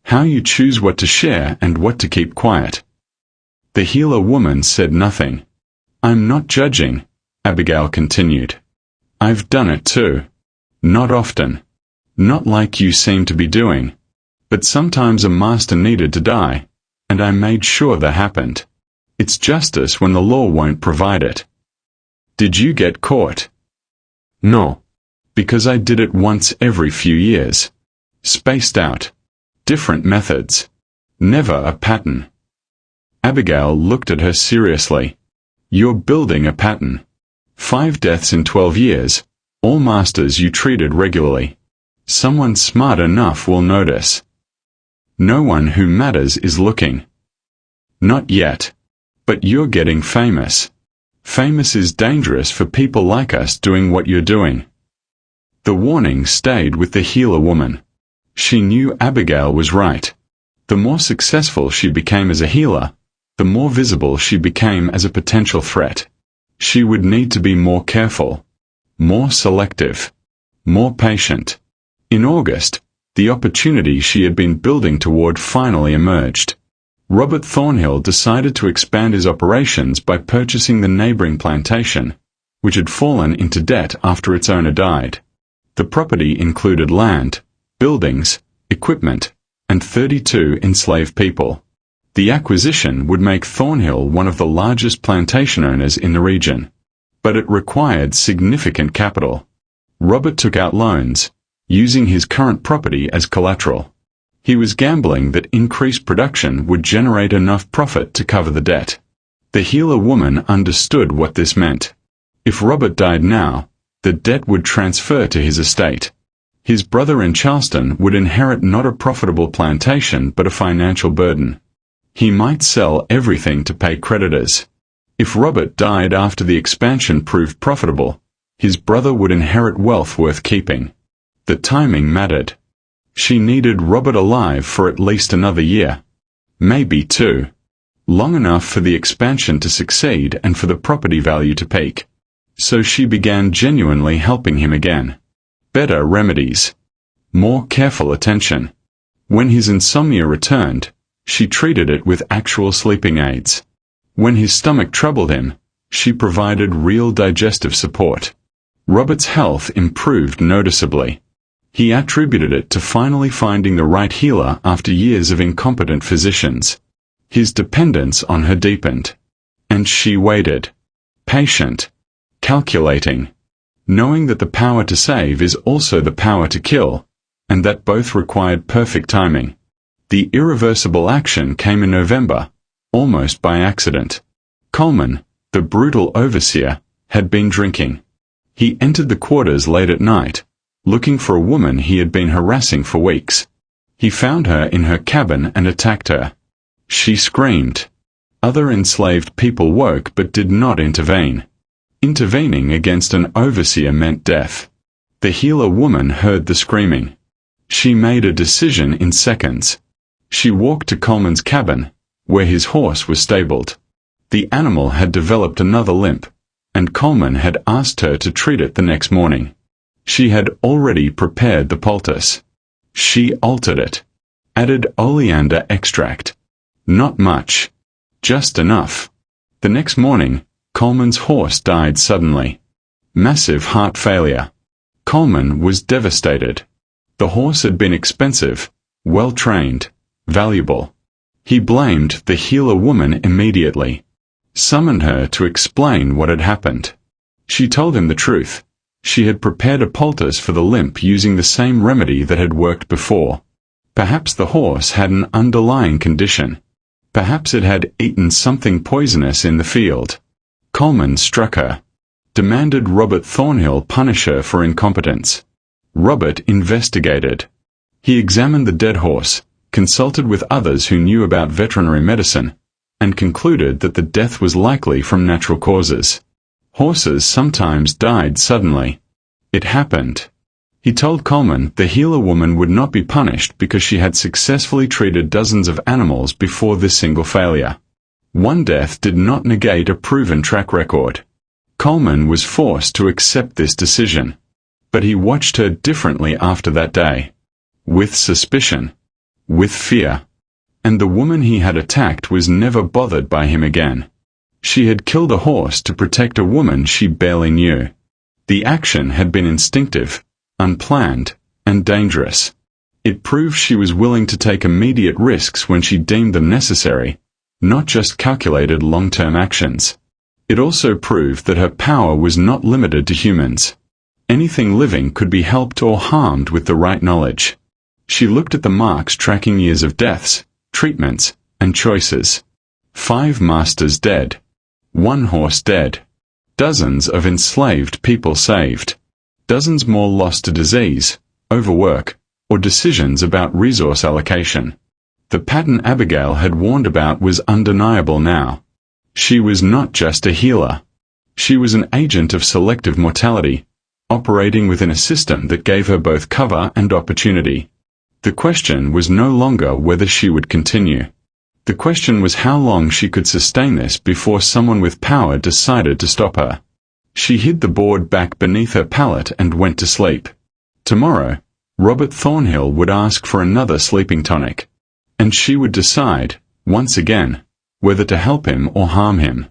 How you choose what to share and what to keep quiet." The healer woman said nothing. "I'm not judging," Abigail continued. "I've done it too. Not often. Not like you seem to be doing. But sometimes a master needed to die, and I made sure that happened. It's justice when the law won't provide it." "Did you get caught?" "No. Because I did it once every few years. Spaced out. Different methods. Never a pattern." Abigail looked at her seriously. "You're building a pattern. 5 deaths in 12 years, all masters you treated regularly. Someone smart enough will notice. No one who matters is looking." "Not yet. But you're getting famous. Famous is dangerous for people like us doing what you're doing." The warning stayed with the healer woman. She knew Abigail was right. The more successful she became as a healer, the more visible she became as a potential threat. She would need to be more careful, more selective, more patient. In August, the opportunity she had been building toward finally emerged. Robert Thornhill decided to expand his operations by purchasing the neighboring plantation, which had fallen into debt after its owner died. The property included land, buildings, equipment, and 32 enslaved people. The acquisition would make Thornhill one of the largest plantation owners in the region. But it required significant capital. Robert took out loans, using his current property as collateral. He was gambling that increased production would generate enough profit to cover the debt. The healer woman understood what this meant. If Robert died now, the debt would transfer to his estate. His brother in Charleston would inherit not a profitable plantation but a financial burden. He might sell everything to pay creditors. If Robert died after the expansion proved profitable, his brother would inherit wealth worth keeping. The timing mattered. She needed Robert alive for at least another year. Maybe 2. Long enough for the expansion to succeed and for the property value to peak. So she began genuinely helping him again. Better remedies. More careful attention. When his insomnia returned, she treated it with actual sleeping aids. When his stomach troubled him, she provided real digestive support. Robert's health improved noticeably. He attributed it to finally finding the right healer after years of incompetent physicians. His dependence on her deepened. And she waited. Patient. Calculating. Knowing that the power to save is also the power to kill, and that both required perfect timing. The irreversible action came in November, almost by accident. Coleman, the brutal overseer, had been drinking. He entered the quarters late at night, looking for a woman he had been harassing for weeks. He found her in her cabin and attacked her. She screamed. Other enslaved people woke but did not intervene. Intervening against an overseer meant death. The healer woman heard the screaming. She made a decision in seconds. She walked to Coleman's cabin, where his horse was stabled. The animal had developed another limp, and Coleman had asked her to treat it the next morning. She had already prepared the poultice. She altered it. Added oleander extract. Not much. Just enough. The next morning, Coleman's horse died suddenly. Massive heart failure. Coleman was devastated. The horse had been expensive, well-trained, valuable. He blamed the healer woman immediately. Summoned her to explain what had happened. She told him the truth. She had prepared a poultice for the limp using the same remedy that had worked before. Perhaps the horse had an underlying condition. Perhaps it had eaten something poisonous in the field. Coleman struck her. Demanded Robert Thornhill punish her for incompetence. Robert investigated. He examined the dead horse, consulted with others who knew about veterinary medicine, and concluded that the death was likely from natural causes. Horses sometimes died suddenly. It happened. He told Coleman the healer woman would not be punished because she had successfully treated dozens of animals before this single failure. One death did not negate a proven track record. Coleman was forced to accept this decision. But he watched her differently after that day. With suspicion. With fear. And the woman he had attacked was never bothered by him again. She had killed a horse to protect a woman she barely knew. The action had been instinctive, unplanned, and dangerous. It proved she was willing to take immediate risks when she deemed them necessary, not just calculated long-term actions. It also proved that her power was not limited to humans. Anything living could be helped or harmed with the right knowledge. She looked at the marks tracking years of deaths, treatments, and choices. 5 masters dead. 1 horse dead. Dozens of enslaved people saved. Dozens more lost to disease, overwork, or decisions about resource allocation. The pattern Abigail had warned about was undeniable now. She was not just a healer. She was an agent of selective mortality, operating within a system that gave her both cover and opportunity. The question was no longer whether she would continue. The question was how long she could sustain this before someone with power decided to stop her. She hid the board back beneath her pallet and went to sleep. Tomorrow, Robert Thornhill would ask for another sleeping tonic. And she would decide, once again, whether to help him or harm him.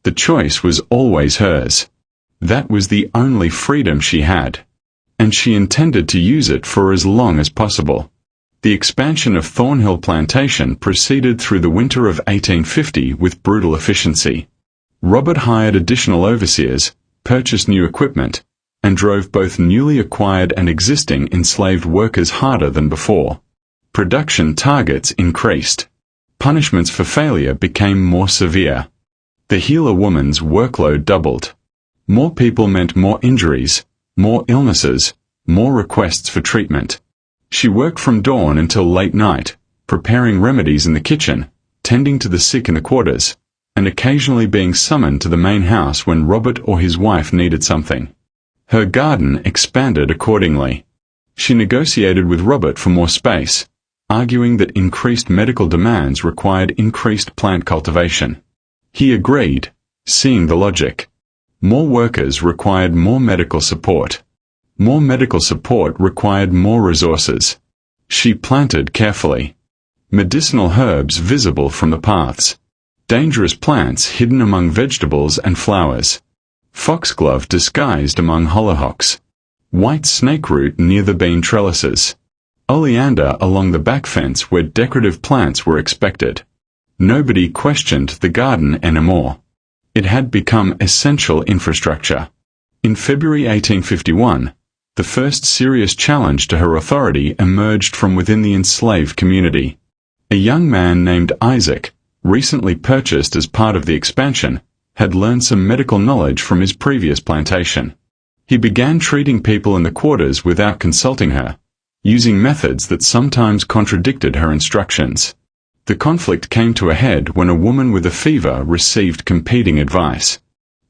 The choice was always hers. That was the only freedom she had. And she intended to use it for as long as possible. The expansion of Thornhill Plantation proceeded through the winter of 1850 with brutal efficiency. Robert hired additional overseers, purchased new equipment, and drove both newly acquired and existing enslaved workers harder than before. Production targets increased. Punishments for failure became more severe. The healer woman's workload doubled. More people meant more injuries, more illnesses, more requests for treatment. She worked from dawn until late night, preparing remedies in the kitchen, tending to the sick in the quarters, and occasionally being summoned to the main house when Robert or his wife needed something. Her garden expanded accordingly. She negotiated with Robert for more space, arguing that increased medical demands required increased plant cultivation. He agreed, seeing the logic. More workers required more medical support. More medical support required more resources. She planted carefully. Medicinal herbs visible from the paths. Dangerous plants hidden among vegetables and flowers. Foxglove disguised among hollyhocks. White snakeroot near the bean trellises. Oleander along the back fence where decorative plants were expected. Nobody questioned the garden anymore. It had become essential infrastructure. In February 1851, the first serious challenge to her authority emerged from within the enslaved community. A young man named Isaac, recently purchased as part of the expansion, had learned some medical knowledge from his previous plantation. He began treating people in the quarters without consulting her, using methods that sometimes contradicted her instructions. The conflict came to a head when a woman with a fever received competing advice.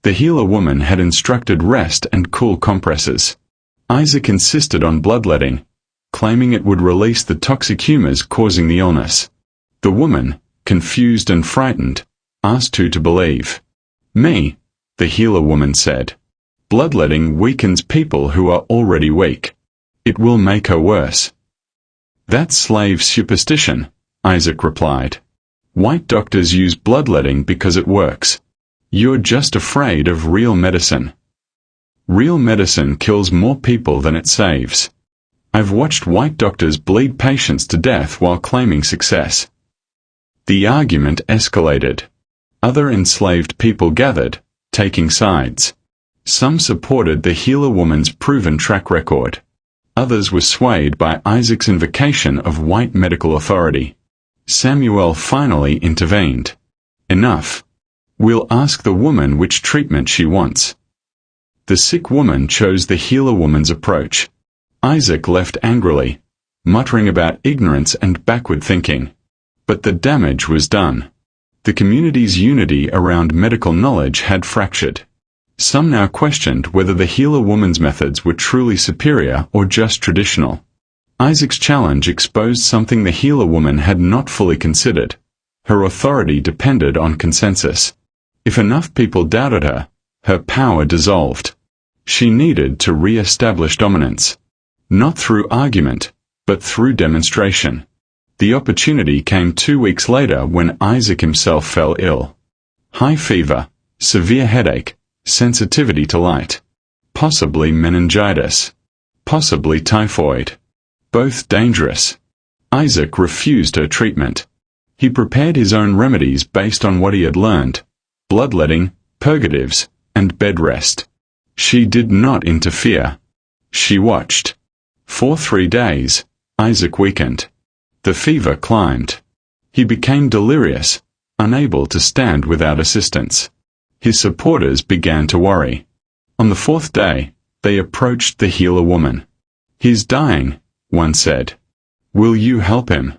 The healer woman had instructed rest and cool compresses. Isaac insisted on bloodletting, claiming it would release the toxic humors causing the illness. The woman, confused and frightened, asked who to believe. Me, the healer woman said. Bloodletting weakens people who are already weak. It will make her worse. That's slave superstition, Isaac replied. White doctors use bloodletting because it works. You're just afraid of real medicine. Real medicine kills more people than it saves. I've watched white doctors bleed patients to death while claiming success. The argument escalated. Other enslaved people gathered, taking sides. Some supported the healer woman's proven track record. Others were swayed by Isaac's invocation of white medical authority. Samuel finally intervened. Enough. We'll ask the woman which treatment she wants. The sick woman chose the healer woman's approach. Isaac left angrily, muttering about ignorance and backward thinking. But the damage was done. The community's unity around medical knowledge had fractured. Some now questioned whether the healer woman's methods were truly superior or just traditional. Isaac's challenge exposed something the healer woman had not fully considered. Her authority depended on consensus. If enough people doubted her, her power dissolved. She needed to re-establish dominance. Not through argument, but through demonstration. The opportunity came 2 weeks later when Isaac himself fell ill. High fever, severe headache, sensitivity to light. Possibly meningitis. Possibly typhoid. Both dangerous. Isaac refused her treatment. He prepared his own remedies based on what he had learned: bloodletting, purgatives, and bed rest. She did not interfere. She watched. For 3 days, Isaac weakened. The fever climbed. He became delirious, unable to stand without assistance. His supporters began to worry. On the 4th day, they approached the healer woman. "He's dying," one said. "Will you help him?"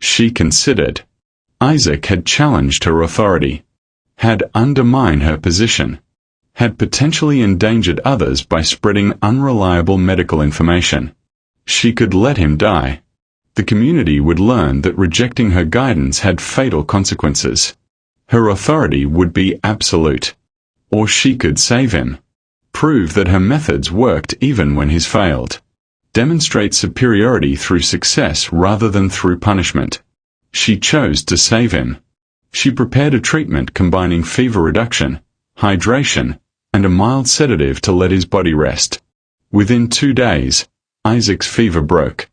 She considered. Isaac had challenged her authority, had undermined her position, had potentially endangered others by spreading unreliable medical information. She could let him die. The community would learn that rejecting her guidance had fatal consequences. Her authority would be absolute. Or she could save him. Prove that her methods worked even when his failed. Demonstrate superiority through success rather than through punishment. She chose to save him. She prepared a treatment combining fever reduction, hydration, and a mild sedative to let his body rest. Within 2 days, Isaac's fever broke.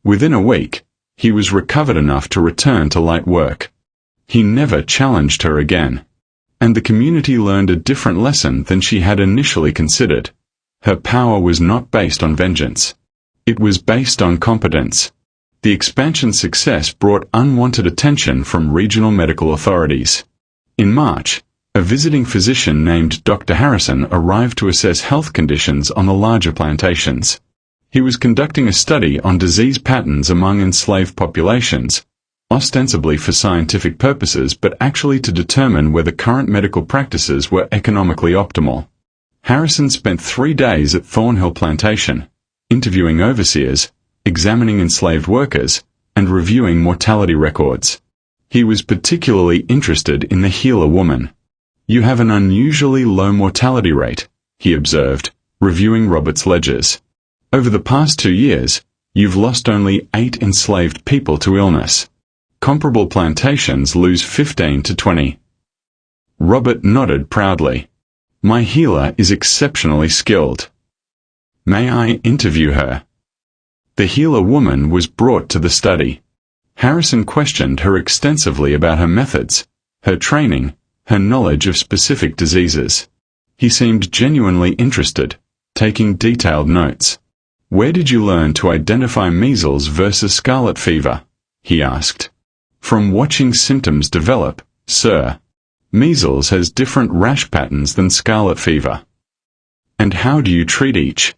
Within a week, he was recovered enough to return to light work. He never challenged her again. And the community learned a different lesson than she had initially considered. Her power was not based on vengeance. It was based on competence. The expansion's success brought unwanted attention from regional medical authorities. In March, a visiting physician named Dr. Harrison arrived to assess health conditions on the larger plantations. He was conducting a study on disease patterns among enslaved populations, ostensibly for scientific purposes but actually to determine whether current medical practices were economically optimal. Harrison spent 3 days at Thornhill Plantation, interviewing overseers, examining enslaved workers, and reviewing mortality records. He was particularly interested in the healer woman. "You have an unusually low mortality rate," he observed, reviewing Robert's ledgers. "Over the past 2 years, you've lost only 8 enslaved people to illness. Comparable plantations lose 15 to 20. Robert nodded proudly. "My healer is exceptionally skilled. May I interview her?" The healer woman was brought to the study. Harrison questioned her extensively about her methods, her training, her knowledge of specific diseases. He seemed genuinely interested, taking detailed notes. "Where did you learn to identify measles versus scarlet fever?" he asked. "From watching symptoms develop, sir. Measles has different rash patterns than scarlet fever." "And how do you treat each?"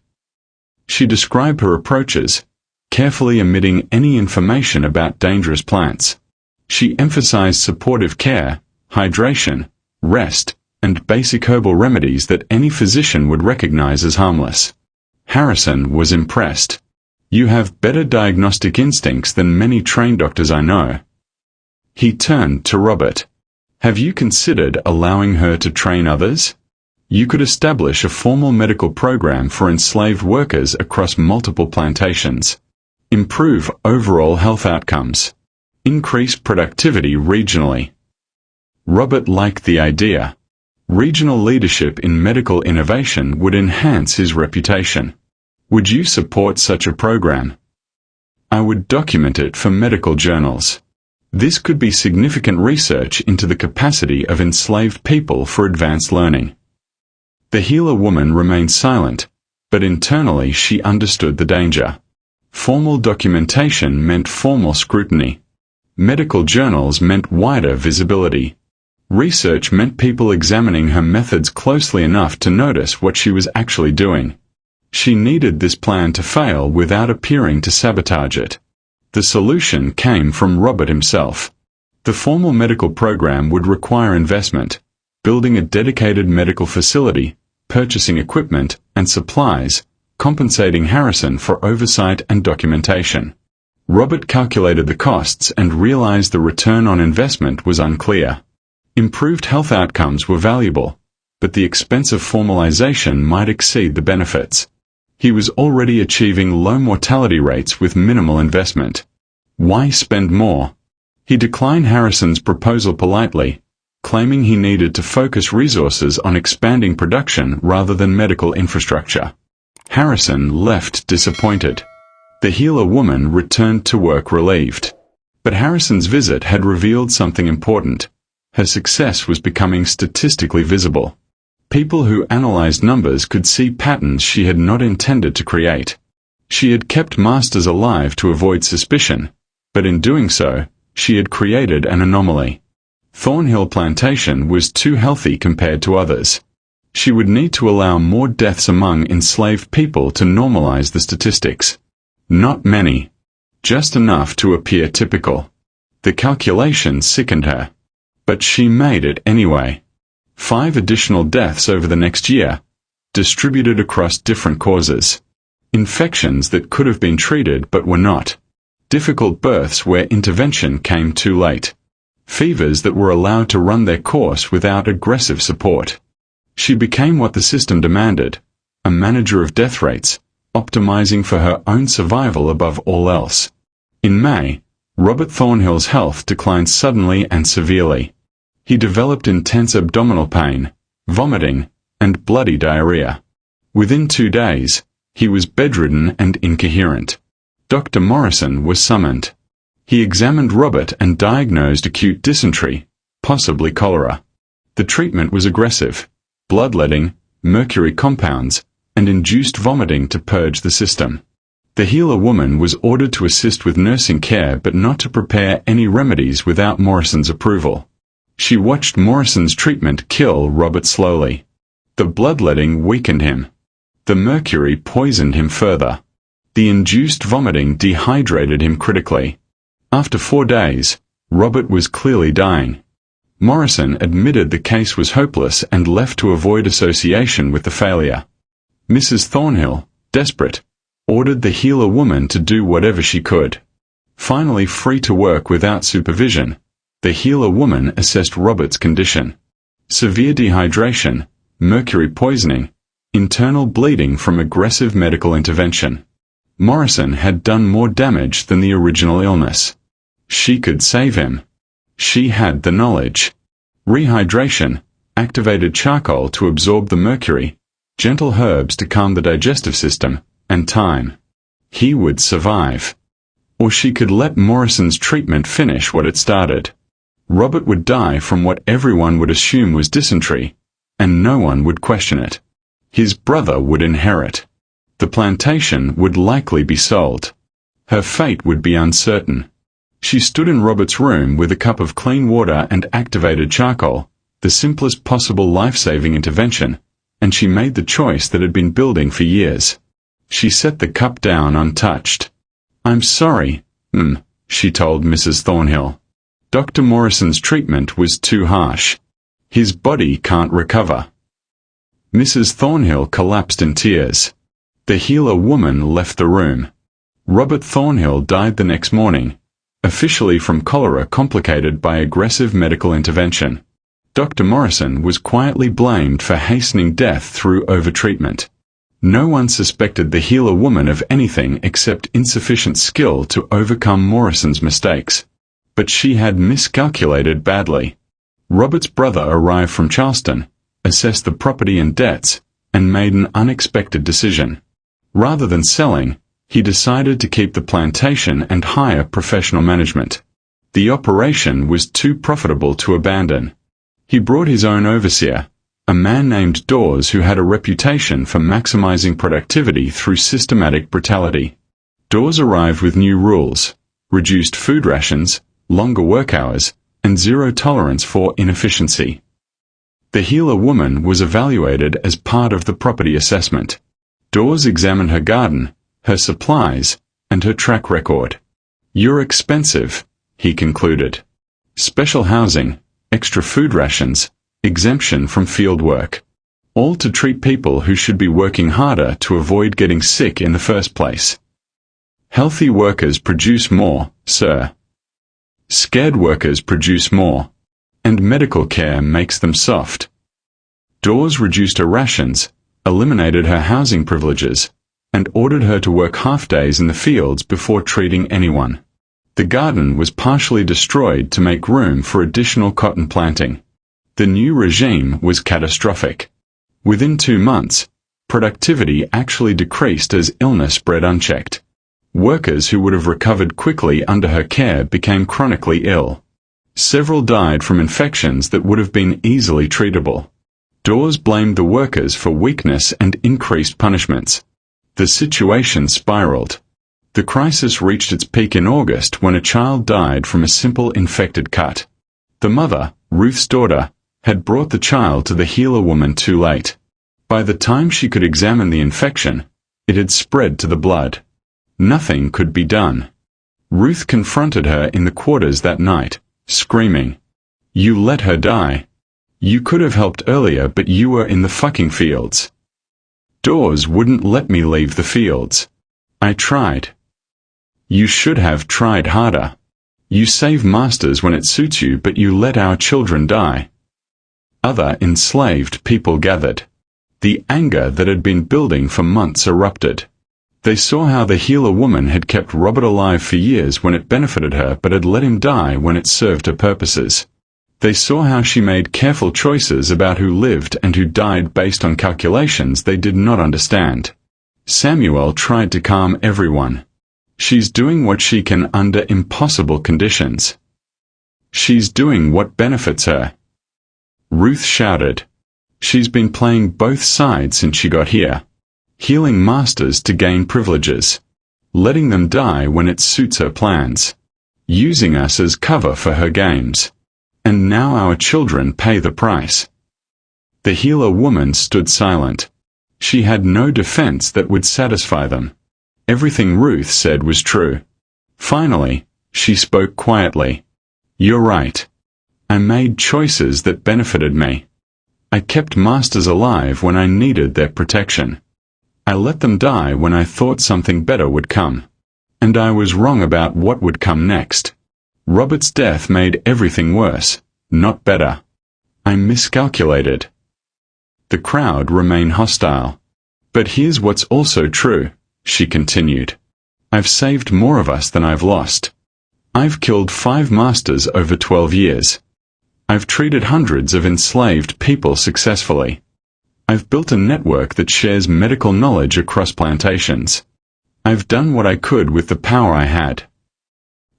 She described her approaches, carefully omitting any information about dangerous plants. She emphasized supportive care, hydration, rest, and basic herbal remedies that any physician would recognize as harmless. Harrison was impressed. "You have better diagnostic instincts than many trained doctors I know." He turned to Robert. "Have you considered allowing her to train others? You could establish a formal medical program for enslaved workers across multiple plantations. Improve overall health outcomes. Increase productivity regionally." Robert liked the idea. Regional leadership in medical innovation would enhance his reputation. "Would you support such a program?" "I would document it for medical journals. This could be significant research into the capacity of enslaved people for advanced learning." The healer woman remained silent, but internally she understood the danger. Formal documentation meant formal scrutiny. Medical journals meant wider visibility. Research meant people examining her methods closely enough to notice what she was actually doing. She needed this plan to fail without appearing to sabotage it. The solution came from Robert himself. The formal medical program would require investment, building a dedicated medical facility, purchasing equipment and supplies, compensating Harrison for oversight and documentation. Robert calculated the costs and realized the return on investment was unclear. Improved health outcomes were valuable, but the expense of formalization might exceed the benefits. He was already achieving low mortality rates with minimal investment. Why spend more? He declined Harrison's proposal politely, claiming he needed to focus resources on expanding production rather than medical infrastructure. Harrison left disappointed. The healer woman returned to work relieved. But Harrison's visit had revealed something important. Her success was becoming statistically visible. People who analyzed numbers could see patterns she had not intended to create. She had kept masters alive to avoid suspicion, but in doing so, she had created an anomaly. Thornhill Plantation was too healthy compared to others. She would need to allow more deaths among enslaved people to normalize the statistics. Not many. Just enough to appear typical. The calculation sickened her. But she made it anyway. 5 additional deaths over the next year, distributed across different causes. Infections that could have been treated but were not. Difficult births where intervention came too late. Fevers that were allowed to run their course without aggressive support. She became what the system demanded, a manager of death rates, optimizing for her own survival above all else. In May, Robert Thornhill's health declined suddenly and severely. He developed intense abdominal pain, vomiting, and bloody diarrhea. Within 2 days, he was bedridden and incoherent. Dr. Morrison was summoned. He examined Robert and diagnosed acute dysentery, possibly cholera. The treatment was aggressive: bloodletting, mercury compounds, and induced vomiting to purge the system. The healer woman was ordered to assist with nursing care but not to prepare any remedies without Morrison's approval. She watched Morrison's treatment kill Robert slowly. The bloodletting weakened him. The mercury poisoned him further. The induced vomiting dehydrated him critically. After 4 days, Robert was clearly dying. Morrison admitted the case was hopeless and left to avoid association with the failure. Mrs. Thornhill, desperate, ordered the healer woman to do whatever she could. Finally free to work without supervision, the healer woman assessed Robert's condition. Severe dehydration, mercury poisoning, internal bleeding from aggressive medical intervention. Morrison had done more damage than the original illness. She could save him. She had the knowledge. Rehydration, activated charcoal to absorb the mercury, gentle herbs to calm the digestive system, and time. He would survive. Or she could let Morrison's treatment finish what it started. Robert would die from what everyone would assume was dysentery, and no one would question it. His brother would inherit. The plantation would likely be sold. Her fate would be uncertain. She stood in Robert's room with a cup of clean water and activated charcoal, the simplest possible life-saving intervention, and she made the choice that had been building for years. She set the cup down untouched. "I'm sorry, she told Mrs. Thornhill. Dr. Morrison's treatment was too harsh. His body can't recover." Mrs. Thornhill collapsed in tears. The healer woman left the room. Robert Thornhill died the next morning, officially from cholera complicated by aggressive medical intervention. Dr. Morrison was quietly blamed for hastening death through overtreatment. No one suspected the healer woman of anything except insufficient skill to overcome Morrison's mistakes. But she had miscalculated badly. Robert's brother arrived from Charleston, assessed the property and debts, and made an unexpected decision. Rather than selling, he decided to keep the plantation and hire professional management. The operation was too profitable to abandon. He brought his own overseer, a man named Dawes who had a reputation for maximizing productivity through systematic brutality. Dawes arrived with new rules: reduced food rations, longer work hours, and zero tolerance for inefficiency. The healer woman was evaluated as part of the property assessment. Dawes examined her garden, her supplies, and her track record. "You're expensive," he concluded. "Special housing, extra food rations, exemption from field work. All to treat people who should be working harder to avoid getting sick in the first place. Healthy workers produce more, sir. Scared workers produce more. And medical care makes them soft. Dawes reduced her rations, eliminated her housing privileges, and ordered her to work half-days in the fields before treating anyone. The garden was partially destroyed to make room for additional cotton planting. The new regime was catastrophic. Within 2 months, productivity actually decreased as illness spread unchecked. Workers who would have recovered quickly under her care became chronically ill. Several died from infections that would have been easily treatable. Dawes blamed the workers for weakness and increased punishments. The situation spiraled. The crisis reached its peak in August when a child died from a simple infected cut. The mother, Ruth's daughter, had brought the child to the healer woman too late. By the time she could examine the infection, it had spread to the blood. Nothing could be done. Ruth confronted her in the quarters that night, screaming, "You let her die. You could have helped earlier, but you were in the fucking fields." Dawes wouldn't let me leave the fields. I tried. You should have tried harder. You save masters when it suits you, but you let our children die. Other enslaved people gathered. The anger that had been building for months erupted. They saw how the healer woman had kept Robert alive for years when it benefited her, but had let him die when it served her purposes. They saw how she made careful choices about who lived and who died based on calculations they did not understand. Samuel tried to calm everyone. She's doing what she can under impossible conditions. She's doing what benefits her. Ruth shouted. She's been playing both sides since she got here. Healing masters to gain privileges. Letting them die when it suits her plans. Using us as cover for her games. And now our children pay the price. The healer woman stood silent. She had no defense that would satisfy them. Everything Ruth said was true. Finally, she spoke quietly. You're right. I made choices that benefited me. I kept masters alive when I needed their protection. I let them die when I thought something better would come. And I was wrong about what would come next. Robert's death made everything worse, not better. I miscalculated. The crowd remained hostile. But here's what's also true, she continued. I've saved more of us than I've lost. I've killed 5 masters over 12 years. I've treated hundreds of enslaved people successfully. I've built a network that shares medical knowledge across plantations. I've done what I could with the power I had.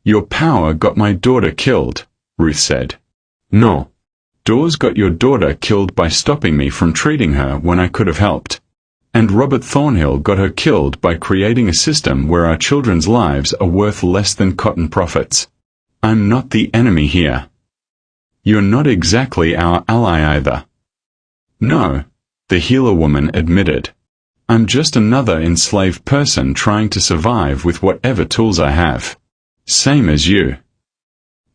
Your power got my daughter killed, Ruth said. No. Dawes got your daughter killed by stopping me from treating her when I could have helped. And Robert Thornhill got her killed by creating a system where our children's lives are worth less than cotton profits. I'm not the enemy here. You're not exactly our ally either. No, the healer woman admitted. I'm just another enslaved person trying to survive with whatever tools I have. Same as you.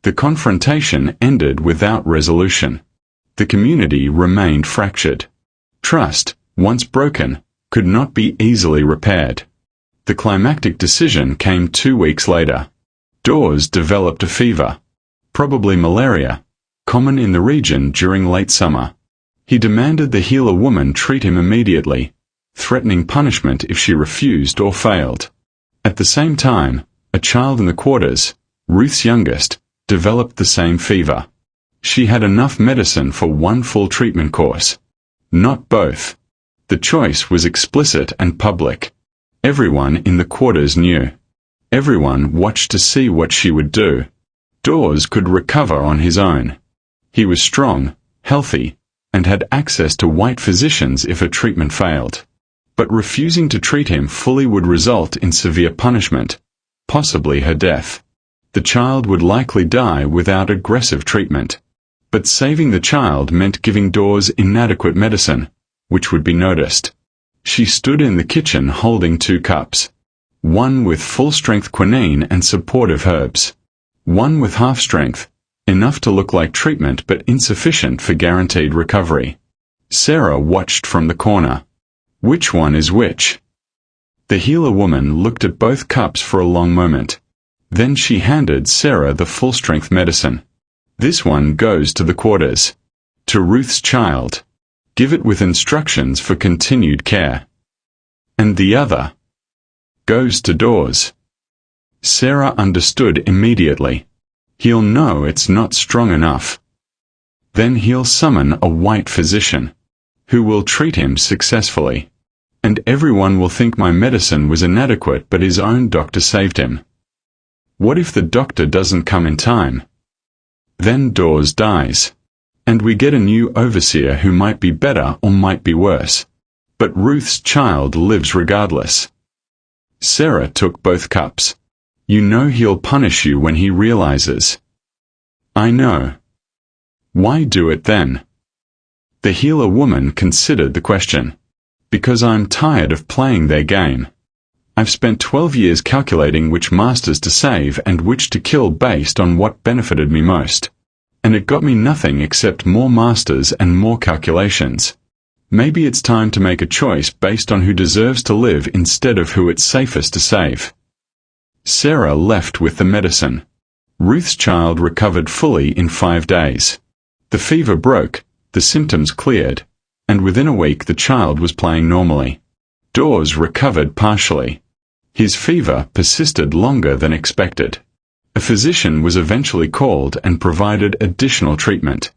The confrontation ended without resolution. The community remained fractured. Trust, once broken, could not be easily repaired. The climactic decision came 2 weeks later. Dawes developed a fever. Probably malaria, common in the region during late summer. He demanded the healer woman treat him immediately, threatening punishment if she refused or failed. At the same time, a child in the quarters, Ruth's youngest, developed the same fever. She had enough medicine for 1 full treatment course. Not both. The choice was explicit and public. Everyone in the quarters knew. Everyone watched to see what she would do. Dawes could recover on his own. He was strong, healthy, and had access to white physicians if a treatment failed. But refusing to treat him fully would result in severe punishment, possibly her death. The child would likely die without aggressive treatment. But saving the child meant giving Dawes inadequate medicine, which would be noticed. She stood in the kitchen holding 2 cups. One with full-strength quinine and supportive herbs. One with half-strength, Enough to look like treatment but insufficient for guaranteed recovery. Sarah watched from the corner. Which one is which? The healer woman looked at both cups for a long moment. Then she handed Sarah the full-strength medicine. This one goes to the quarters. To Ruth's child. Give it with instructions for continued care. And the other goes to Dawes. Sarah understood immediately. He'll know it's not strong enough. Then he'll summon a white physician, who will treat him successfully. And everyone will think my medicine was inadequate but his own doctor saved him. What if the doctor doesn't come in time? Then Dawes dies. And we get a new overseer who might be better or might be worse. But Ruth's child lives regardless. Sarah took both cups. You know he'll punish you when he realizes. I know. Why do it then? The healer woman considered the question. Because I'm tired of playing their game. I've spent 12 years calculating which masters to save and which to kill based on what benefited me most. And it got me nothing except more masters and more calculations. Maybe it's time to make a choice based on who deserves to live instead of who it's safest to save. Sarah left with the medicine. Ruth's child recovered fully in 5 days. The fever broke, the symptoms cleared, and within a week the child was playing normally. Dawes recovered partially. His fever persisted longer than expected. A physician was eventually called and provided additional treatment.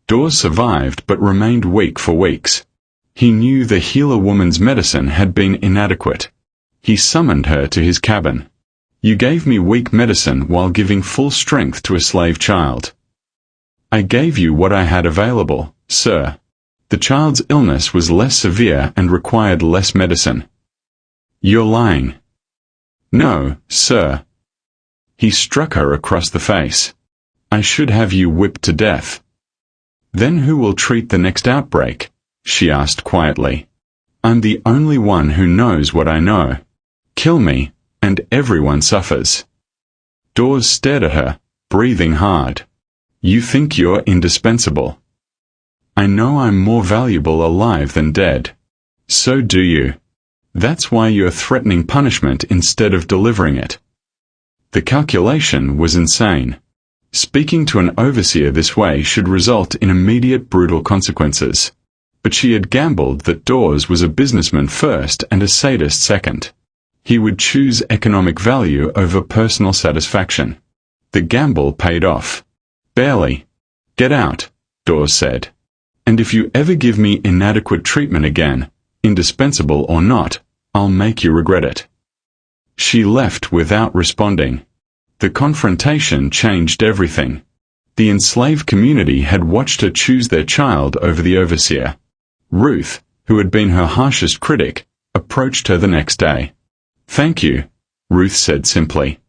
Dawes survived but remained weak for weeks. He knew the healer woman's medicine had been inadequate. He summoned her to his cabin. You gave me weak medicine while giving full strength to a slave child. I gave you what I had available, sir. The child's illness was less severe and required less medicine. You're lying. No, sir. He struck her across the face. I should have you whipped to death. Then who will treat the next outbreak? She asked quietly. I'm the only one who knows what I know. Kill me, and everyone suffers. Dawes stared at her, breathing hard. You think you're indispensable. I know I'm more valuable alive than dead. So do you. That's why you're threatening punishment instead of delivering it. The calculation was insane. Speaking to an overseer this way should result in immediate brutal consequences. But she had gambled that Dawes was a businessman first and a sadist second. He would choose economic value over personal satisfaction. The gamble paid off. Barely. Get out, Dawes said. And if you ever give me inadequate treatment again, indispensable or not, I'll make you regret it. She left without responding. The confrontation changed everything. The enslaved community had watched her choose their child over the overseer. Ruth, who had been her harshest critic, approached her the next day. Thank you, Ruth said simply.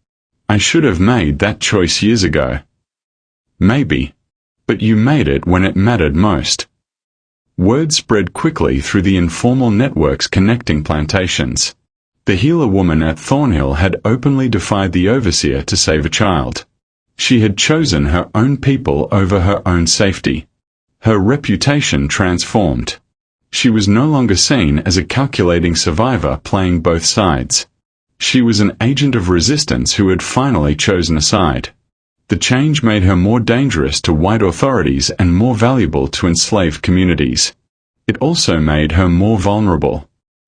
I should have made that choice years ago. Maybe. But you made it when it mattered most. Word spread quickly through the informal networks connecting plantations. The healer woman at Thornhill had openly defied the overseer to save a child. She had chosen her own people over her own safety. Her reputation transformed. She was no longer seen as a calculating survivor playing both sides. She was an agent of resistance who had finally chosen a side. The change made her more dangerous to white authorities and more valuable to enslaved communities. It also made her more vulnerable.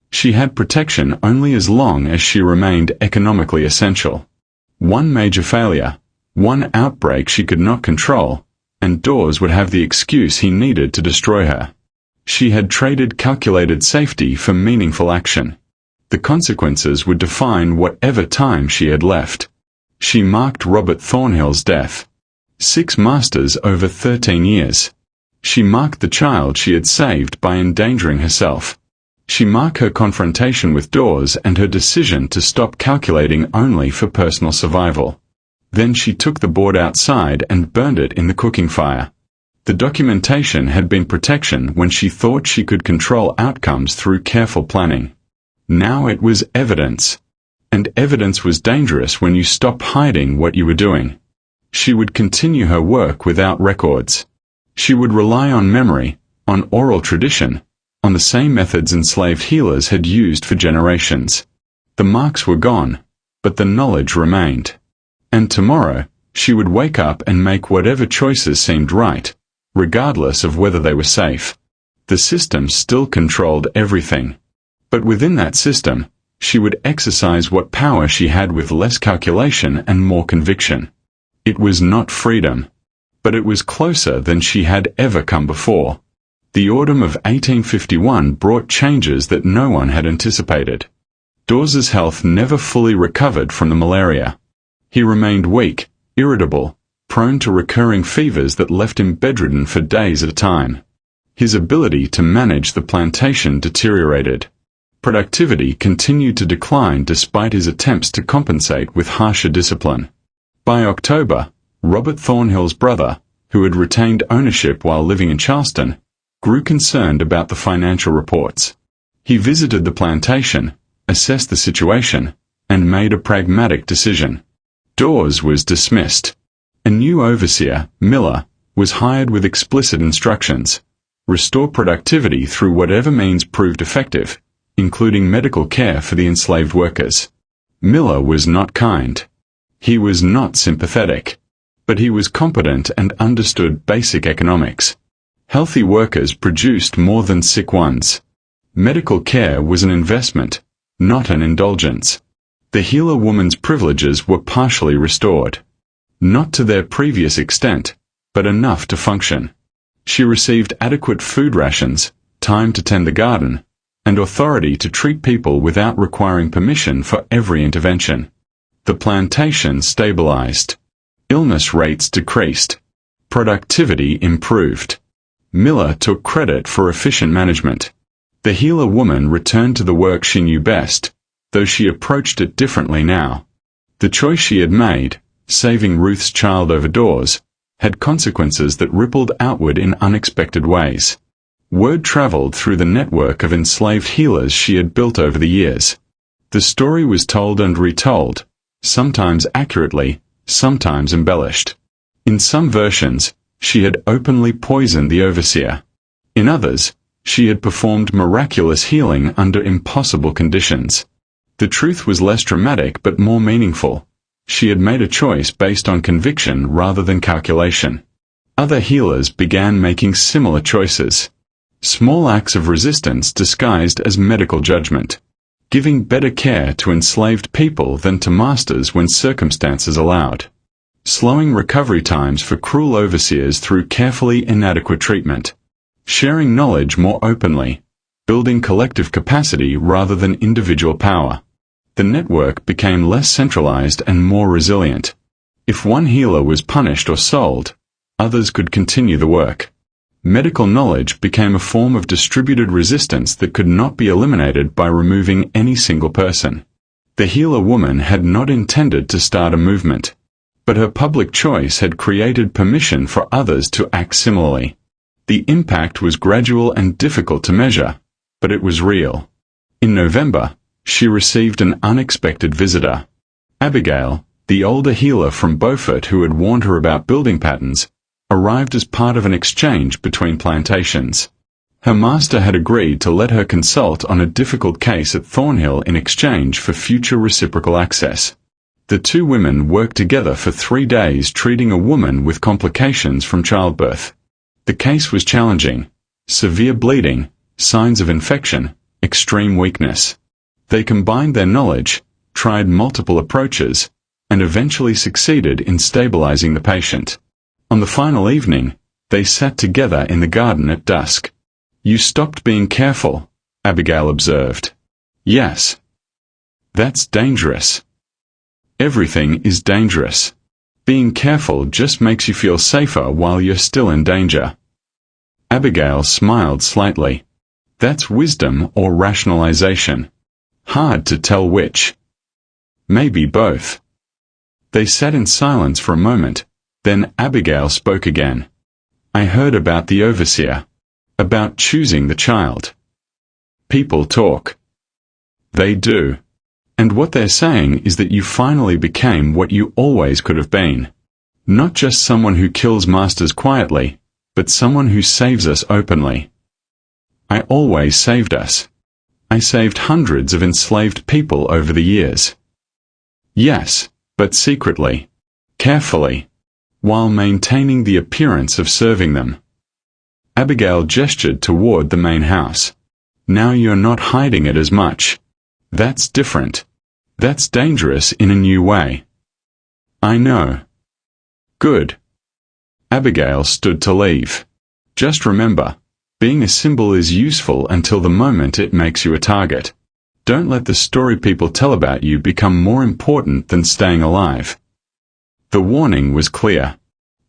She had protection only as long as she remained economically essential. One major failure, one outbreak she could not control, and Dawes would have the excuse he needed to destroy her. She had traded calculated safety for meaningful action. The consequences would define whatever time she had left. She marked Robert Thornhill's death. 6 masters over 13 years. She marked the child she had saved by endangering herself. She marked her confrontation with Dawes and her decision to stop calculating only for personal survival. Then she took the board outside and burned it in the cooking fire. The documentation had been protection when she thought she could control outcomes through careful planning. Now it was evidence. And evidence was dangerous when you stopped hiding what you were doing. She would continue her work without records. She would rely on memory, on oral tradition, on the same methods enslaved healers had used for generations. The marks were gone, but the knowledge remained. And tomorrow, she would wake up and make whatever choices seemed right, regardless of whether they were safe. The system still controlled everything. But within that system, she would exercise what power she had with less calculation and more conviction. It was not freedom, but it was closer than she had ever come before. The autumn of 1851 brought changes that no one had anticipated. Dawes's health never fully recovered from the malaria. He remained weak, irritable, prone to recurring fevers that left him bedridden for days at a time. His ability to manage the plantation deteriorated. Productivity continued to decline despite his attempts to compensate with harsher discipline. By October, Robert Thornhill's brother, who had retained ownership while living in Charleston, grew concerned about the financial reports. He visited the plantation, assessed the situation, and made a pragmatic decision. Dawes was dismissed. A new overseer, Miller, was hired with explicit instructions: restore productivity through whatever means proved effective, including medical care for the enslaved workers. Miller was not kind. He was not sympathetic. But he was competent and understood basic economics. Healthy workers produced more than sick ones. Medical care was an investment, not an indulgence. The healer woman's privileges were partially restored. Not to their previous extent, but enough to function. She received adequate food rations, time to tend the garden, and authority to treat people without requiring permission for every intervention. The plantation stabilized. Illness rates decreased. Productivity improved. Miller took credit for efficient management. The healer woman returned to the work she knew best, though she approached it differently now. The choice she had made, saving Ruth's child over Dawes, had consequences that rippled outward in unexpected ways. Word traveled through the network of enslaved healers she had built over the years. The story was told and retold, sometimes accurately, sometimes embellished. In some versions, she had openly poisoned the overseer. In others, she had performed miraculous healing under impossible conditions. The truth was less dramatic but more meaningful. She had made a choice based on conviction rather than calculation. Other healers began making similar choices. Small acts of resistance disguised as medical judgment. Giving better care to enslaved people than to masters when circumstances allowed. Slowing recovery times for cruel overseers through carefully inadequate treatment. Sharing knowledge more openly. Building collective capacity rather than individual power. The network became less centralized and more resilient. If one healer was punished or sold, others could continue the work. Medical knowledge became a form of distributed resistance that could not be eliminated by removing any single person. The healer woman had not intended to start a movement, but her public choice had created permission for others to act similarly. The impact was gradual and difficult to measure, but it was real. In November, she received an unexpected visitor. Abigail, the older healer from Beaufort who had warned her about building patterns, arrived as part of an exchange between plantations. Her master had agreed to let her consult on a difficult case at Thornhill in exchange for future reciprocal access. The two women worked together for 3 days treating a woman with complications from childbirth. The case was challenging. Severe bleeding, signs of infection, extreme weakness. They combined their knowledge, tried multiple approaches, and eventually succeeded in stabilizing the patient. On the final evening, they sat together in the garden at dusk. "You stopped being careful," Abigail observed. "Yes. That's dangerous. Everything is dangerous. Being careful just makes you feel safer while you're still in danger." Abigail smiled slightly. "That's wisdom or rationalization. Hard to tell which. Maybe both." They sat in silence for a moment, then Abigail spoke again. "I heard about the overseer. About choosing the child. People talk. They do. And what they're saying is that you finally became what you always could have been. Not just someone who kills masters quietly, but someone who saves us openly. I always saved us. I saved hundreds of enslaved people over the years. Yes, but secretly, carefully, while maintaining the appearance of serving them. Abigail gestured toward the main house. Now you're not hiding it as much. That's different. That's dangerous in a new way. I know. Good. Abigail stood to leave. Just remember, being a symbol is useful until the moment it makes you a target. Don't let the story people tell about you become more important than staying alive. The warning was clear.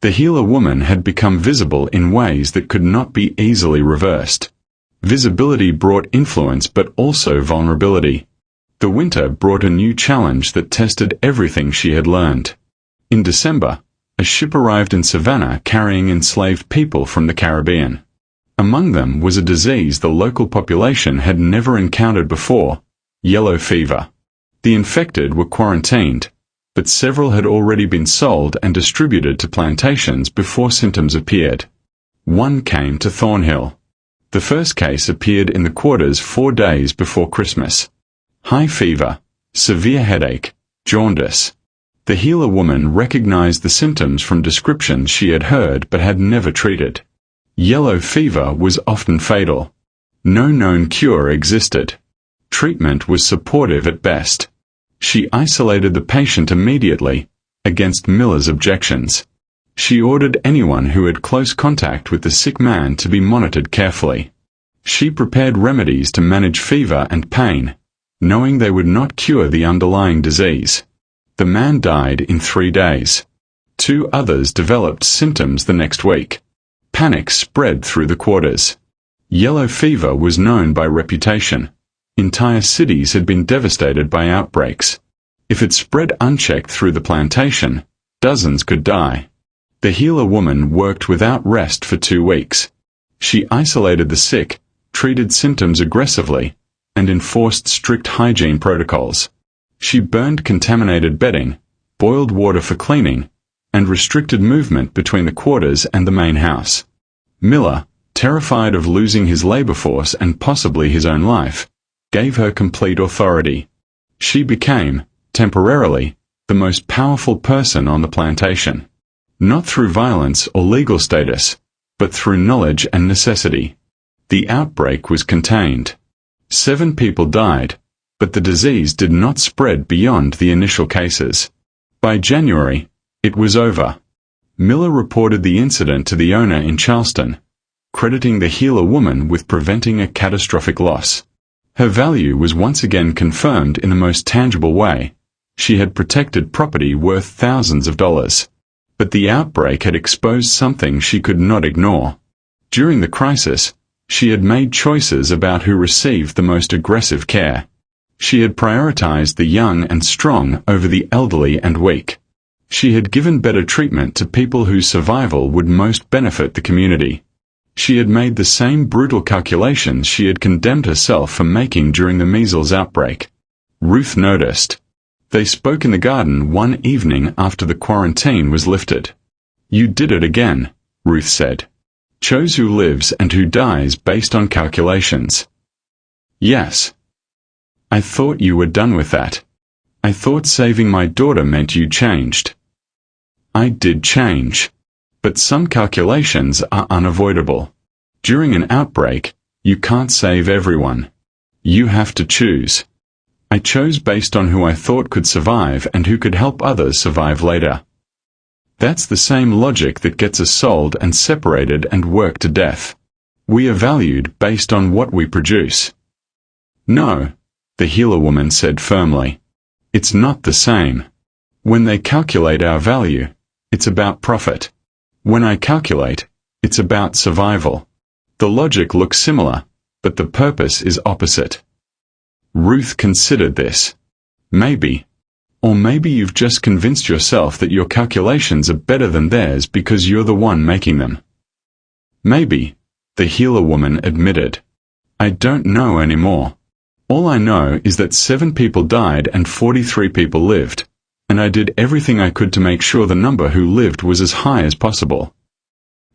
The healer woman had become visible in ways that could not be easily reversed. Visibility brought influence but also vulnerability. The winter brought a new challenge that tested everything she had learned. In December, a ship arrived in Savannah carrying enslaved people from the Caribbean. Among them was a disease the local population had never encountered before: yellow fever. The infected were quarantined, but several had already been sold and distributed to plantations before symptoms appeared. One came to Thornhill. The first case appeared in the quarters 4 days before Christmas. High fever, severe headache, jaundice. The healer woman recognized the symptoms from descriptions she had heard but had never treated. Yellow fever was often fatal. No known cure existed. Treatment was supportive at best. She isolated the patient immediately, against Miller's objections. She ordered anyone who had close contact with the sick man to be monitored carefully. She prepared remedies to manage fever and pain, knowing they would not cure the underlying disease. The man died in 3 days. 2 others developed symptoms the next week. Panic spread through the quarters. Yellow fever was known by reputation. Entire cities had been devastated by outbreaks. If it spread unchecked through the plantation, dozens could die. The healer woman worked without rest for 2 weeks. She isolated the sick, treated symptoms aggressively, and enforced strict hygiene protocols. She burned contaminated bedding, boiled water for cleaning, and restricted movement between the quarters and the main house. Miller, terrified of losing his labor force and possibly his own life, gave her complete authority. She became, temporarily, the most powerful person on the plantation. Not through violence or legal status, but through knowledge and necessity. The outbreak was contained. 7 people died, but the disease did not spread beyond the initial cases. By January, it was over. Miller reported the incident to the owner in Charleston, crediting the healer woman with preventing a catastrophic loss. Her value was once again confirmed in the most tangible way. She had protected property worth thousands of dollars. But the outbreak had exposed something she could not ignore. During the crisis, she had made choices about who received the most aggressive care. She had prioritized the young and strong over the elderly and weak. She had given better treatment to people whose survival would most benefit the community. She had made the same brutal calculations she had condemned herself for making during the measles outbreak. Ruth noticed. They spoke in the garden one evening after the quarantine was lifted. "You did it again," Ruth said. "Chose who lives and who dies based on calculations." "Yes. I thought you were done with that. I thought saving my daughter meant you changed." "I did change. But some calculations are unavoidable. During an outbreak, you can't save everyone. You have to choose. I chose based on who I thought could survive and who could help others survive later." That's the same logic that gets us sold and separated and worked to death. We are valued based on what we produce. "No," the healer woman said firmly. "It's not the same. When they calculate our value, it's about profit. When I calculate, it's about survival. The logic looks similar, but the purpose is opposite." Ruth considered this. Maybe. Or maybe you've just convinced yourself that your calculations are better than theirs because you're the one making them. "Maybe," the healer woman admitted. "I don't know anymore. All I know is that 7 people died and 43 people lived. and I did everything I could to make sure the number who lived was as high as possible.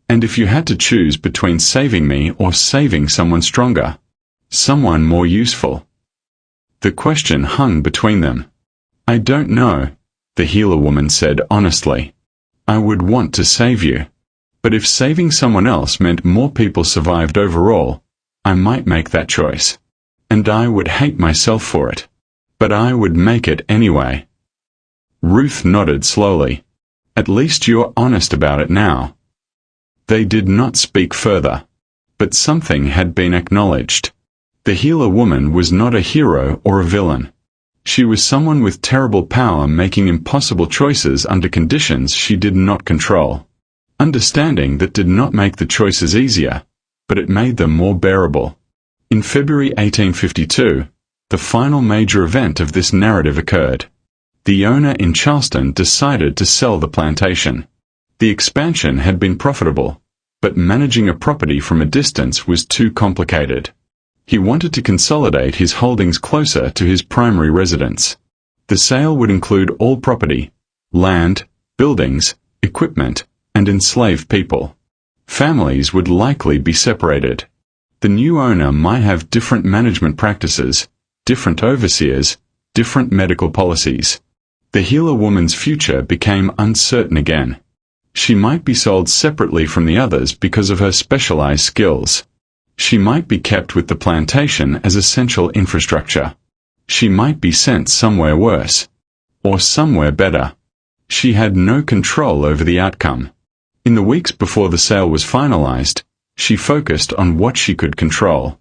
And if you had to choose between saving me or saving someone stronger, someone more useful, the question hung between them. I don't know, the healer woman said honestly. I would want to save you. But if saving someone else meant more people survived overall, I might make that choice. And I would hate myself for it. But I would make it anyway. Ruth nodded slowly. At least you're honest about it now. They did not speak further. But something had been acknowledged. The healer woman was not a hero or a villain. She was someone with terrible power making impossible choices under conditions she did not control. Understanding that did not make the choices easier, but it made them more bearable. In February 1852, the final major event of this narrative occurred. The owner in Charleston decided to sell the plantation. The expansion had been profitable, but managing a property from a distance was too complicated. He wanted to consolidate his holdings closer to his primary residence. The sale would include all property, land, buildings, equipment, and enslaved people. Families would likely be separated. The new owner might have different management practices, different overseers, different medical policies. The healer woman's future became uncertain again. She might be sold separately from the others because of her specialized skills. She might be kept with the plantation as essential infrastructure. She might be sent somewhere worse. Or somewhere better. She had no control over the outcome. In the weeks before the sale was finalized, she focused on what she could control.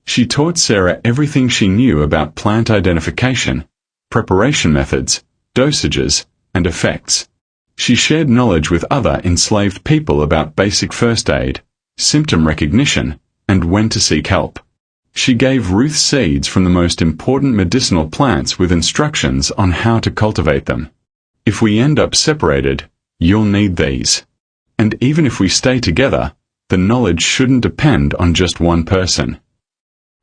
She taught Sarah everything she knew about plant identification, preparation methods, dosages, and effects. She shared knowledge with other enslaved people about basic first aid, symptom recognition, and when to seek help. She gave Ruth seeds from the most important medicinal plants with instructions on how to cultivate them. If we end up separated, you'll need these. And even if we stay together, the knowledge shouldn't depend on just one person.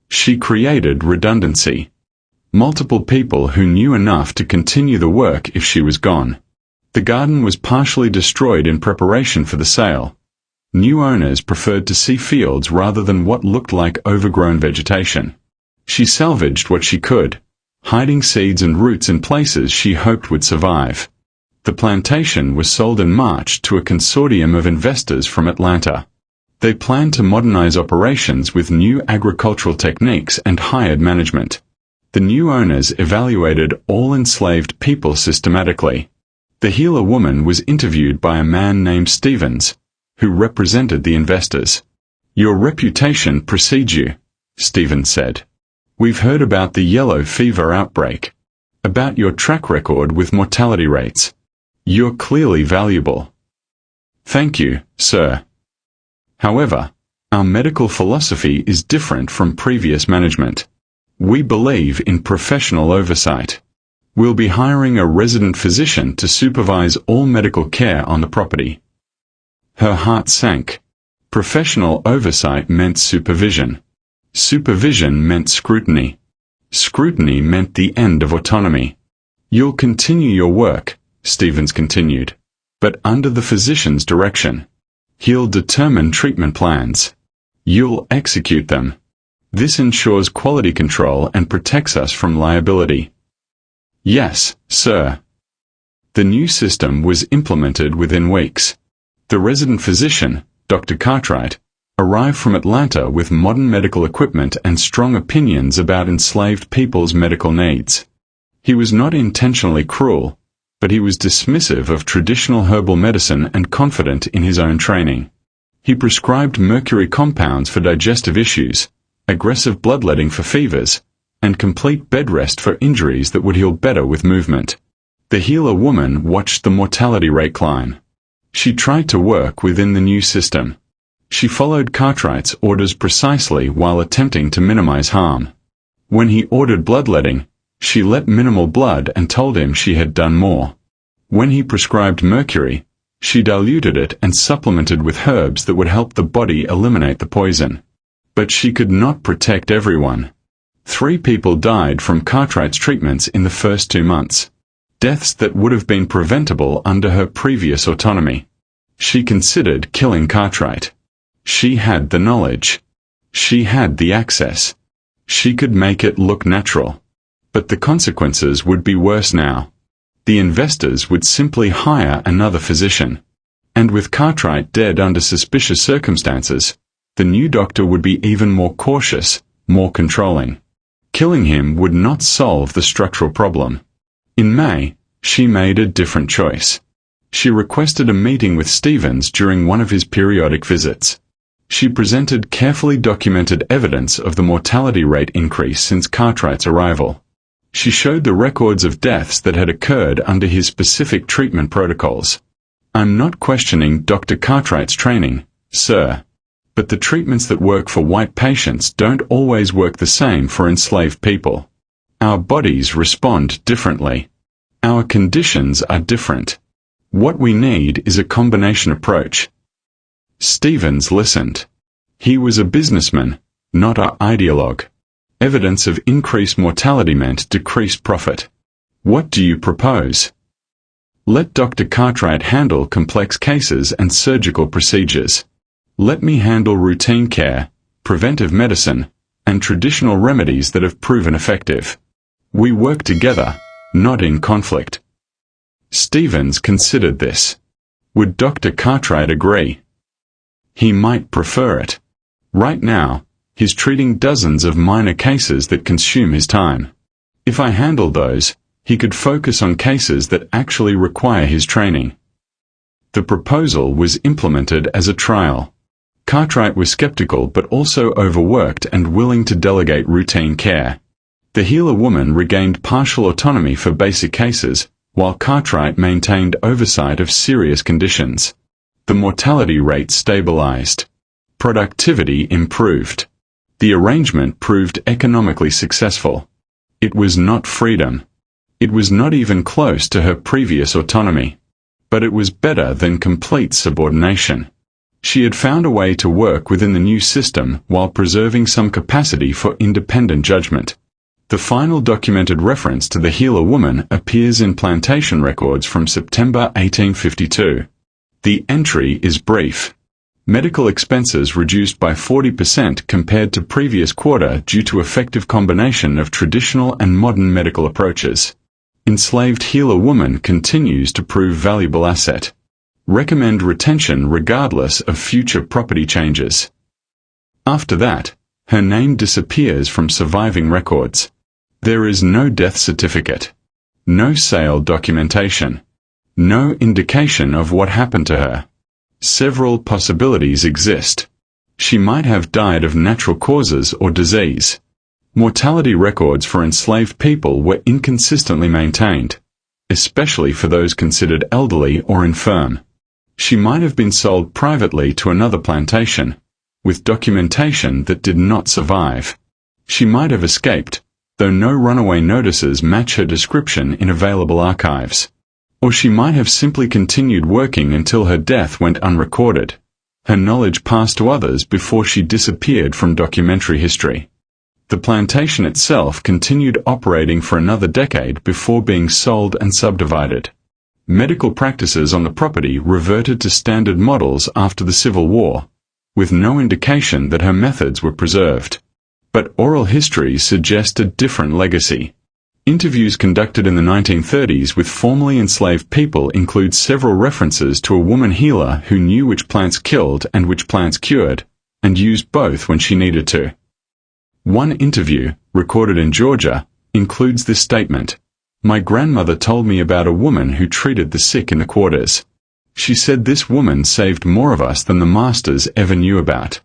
She created redundancy. Multiple people who knew enough to continue the work if she was gone. The garden was partially destroyed in preparation for the sale. New owners preferred to see fields rather than what looked like overgrown vegetation. She salvaged what she could, hiding seeds and roots in places she hoped would survive. The plantation was sold in March to a consortium of investors from Atlanta. They planned to modernize operations with new agricultural techniques and hired management. The new owners evaluated all enslaved people systematically. The healer woman was interviewed by a man named Stevens, who represented the investors. Your reputation precedes you, Stevens said. We've heard about the yellow fever outbreak, about your track record with mortality rates. You're clearly valuable. Thank you, sir. However, our medical philosophy is different from previous management. We believe in professional oversight. We'll be hiring a resident physician to supervise all medical care on the property. Her heart sank. Professional oversight meant supervision. Supervision meant scrutiny. Scrutiny meant the end of autonomy. You'll continue your work, Stevens continued, but under the physician's direction. He'll determine treatment plans. You'll execute them. This ensures quality control and protects us from liability. Yes, sir. The new system was implemented within weeks. The resident physician, Dr. Cartwright, arrived from Atlanta with modern medical equipment and strong opinions about enslaved people's medical needs. He was not intentionally cruel, but he was dismissive of traditional herbal medicine and confident in his own training. He prescribed mercury compounds for digestive issues, aggressive bloodletting for fevers, and complete bed rest for injuries that would heal better with movement. The healer woman watched the mortality rate climb. She tried to work within the new system. She followed Cartwright's orders precisely while attempting to minimize harm. When he ordered bloodletting, she let minimal blood and told him she had done more. When he prescribed mercury, she diluted it and supplemented with herbs that would help the body eliminate the poison. But she could not protect everyone. 3 people died from Cartwright's treatments in the first 2 months. deaths that would have been preventable under her previous autonomy. She considered killing Cartwright. She had the knowledge. She had the access. She could make it look natural. But the consequences would be worse now. The investors would simply hire another physician. And with Cartwright dead under suspicious circumstances, the new doctor would be even more cautious, more controlling. Killing him would not solve the structural problem. In May, she made a different choice. She requested a meeting with Stevens during one of his periodic visits. She presented carefully documented evidence of the mortality rate increase since Cartwright's arrival. She showed the records of deaths that had occurred under his specific treatment protocols. "I'm not questioning Dr. Cartwright's training, sir. But the treatments that work for white patients don't always work the same for enslaved people. Our bodies respond differently. Our conditions are different. What we need is a combination approach." Stevens listened. He was a businessman, not an ideologue. Evidence of increased mortality meant decreased profit. "What do you propose?" "Let Dr. Cartwright handle complex cases and surgical procedures. Let me handle routine care, preventive medicine, and traditional remedies that have proven effective. We work together, not in conflict." Stevens considered this. Would Dr. Cartwright agree? He might prefer it. Right now, he's treating dozens of minor cases that consume his time. If I handle those, he could focus on cases that actually require his training. The proposal was implemented as a trial. Cartwright was skeptical but also overworked and willing to delegate routine care. The healer woman regained partial autonomy for basic cases, while Cartwright maintained oversight of serious conditions. The mortality rate stabilized. Productivity improved. The arrangement proved economically successful. It was not freedom. It was not even close to her previous autonomy. But it was better than complete subordination. She had found a way to work within the new system while preserving some capacity for independent judgment. The final documented reference to the healer woman appears in plantation records from September 1852. The entry is brief. Medical expenses reduced by 40% compared to previous quarter due to effective combination of traditional and modern medical approaches. Enslaved healer woman continues to prove valuable asset. Recommend retention regardless of future property changes. After that, her name disappears from surviving records. There is no death certificate. No sale documentation. No indication of what happened to her. Several possibilities exist. She might have died of natural causes or disease. Mortality records for enslaved people were inconsistently maintained, especially for those considered elderly or infirm. She might have been sold privately to another plantation, with documentation that did not survive. She might have escaped, though no runaway notices match her description in available archives. Or she might have simply continued working until her death went unrecorded. Her knowledge passed to others before she disappeared from documentary history. The plantation itself continued operating for another decade before being sold and subdivided. Medical practices on the property reverted to standard models after the Civil War, with no indication that her methods were preserved. But oral histories suggest a different legacy. Interviews conducted in the 1930s with formerly enslaved people include several references to a woman healer who knew which plants killed and which plants cured, and used both when she needed to. One interview, recorded in Georgia, includes this statement: "My grandmother told me about a woman who treated the sick in the quarters. She said this woman saved more of us than the masters ever knew about.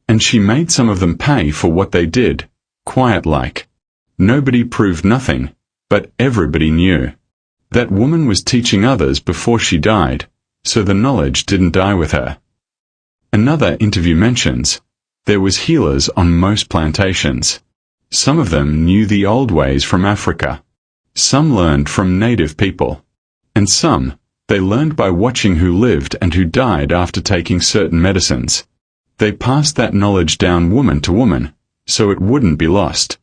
And she made some of them pay for what they did, quiet-like. Nobody proved nothing, but everybody knew. That woman was teaching others before she died, so the knowledge didn't die with her." Another interview mentions, there was healers on most plantations. Some of them knew the old ways from Africa. Some learned from native people. And some, they learned by watching who lived and who died after taking certain medicines. They passed that knowledge down woman to woman, so it wouldn't be lost.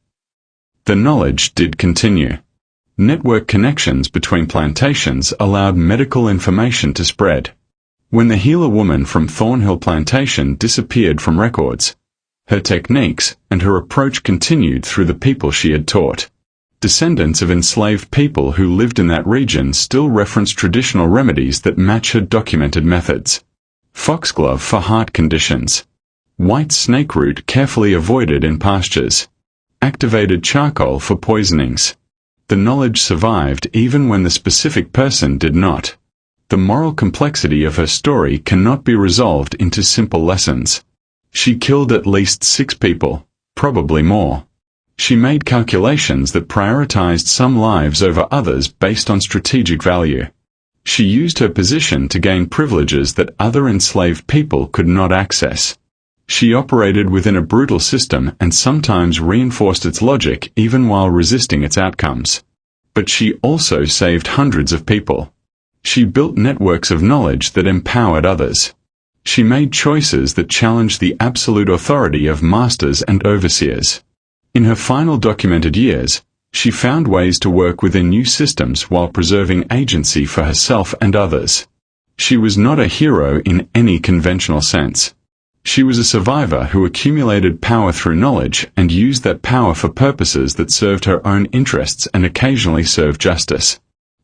The knowledge did continue. Network connections between plantations allowed medical information to spread. When the healer woman from Thornhill Plantation disappeared from records, her techniques and her approach continued through the people she had taught. Descendants of enslaved people who lived in that region still reference traditional remedies that match her documented methods. Foxglove for heart conditions. White snake root carefully avoided in pastures. Activated charcoal for poisonings. The knowledge survived even when the specific person did not. The moral complexity of her story cannot be resolved into simple lessons. She killed at least 6 people, probably more. She made calculations that prioritized some lives over others based on strategic value. She used her position to gain privileges that other enslaved people could not access. She operated within a brutal system and sometimes reinforced its logic even while resisting its outcomes. But she also saved hundreds of people. She built networks of knowledge that empowered others. She made choices that challenged the absolute authority of masters and overseers. In her final documented years, she found ways to work within new systems while preserving agency for herself and others. She was not a hero in any conventional sense. She was a survivor who accumulated power through knowledge and used that power for purposes that served her own interests and occasionally served justice.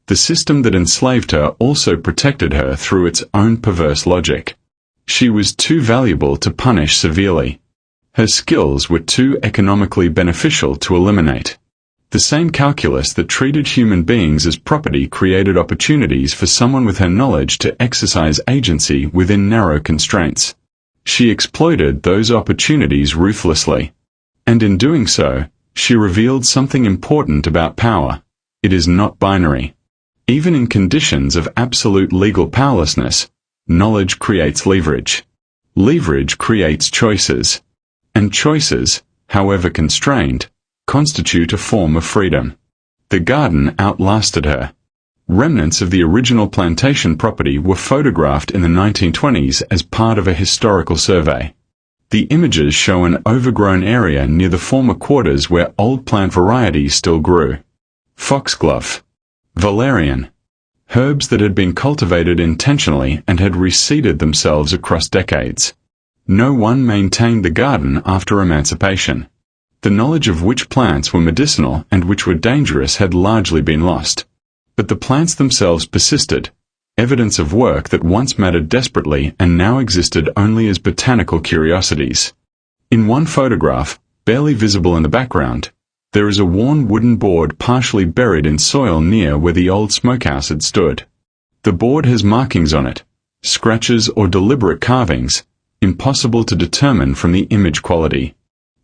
The system that enslaved her also protected her through its own perverse logic. She was too valuable to punish severely. Her skills were too economically beneficial to eliminate. The same calculus that treated human beings as property created opportunities for someone with her knowledge to exercise agency within narrow constraints. She exploited those opportunities ruthlessly. And in doing so, she revealed something important about power. It is not binary. Even in conditions of absolute legal powerlessness, knowledge creates leverage. Leverage creates choices. And choices, however constrained, constitute a form of freedom. The garden outlasted her. Remnants of the original plantation property were photographed in the 1920s as part of a historical survey. The images show an overgrown area near the former quarters where old plant varieties still grew. Foxglove. Valerian. Herbs that had been cultivated intentionally and had reseeded themselves across decades. No one maintained the garden after emancipation. The knowledge of which plants were medicinal and which were dangerous had largely been lost. But the plants themselves persisted, evidence of work that once mattered desperately and now existed only as botanical curiosities. In one photograph, barely visible in the background, there is a worn wooden board partially buried in soil near where the old smokehouse had stood. The board has markings on it, scratches or deliberate carvings, impossible to determine from the image quality.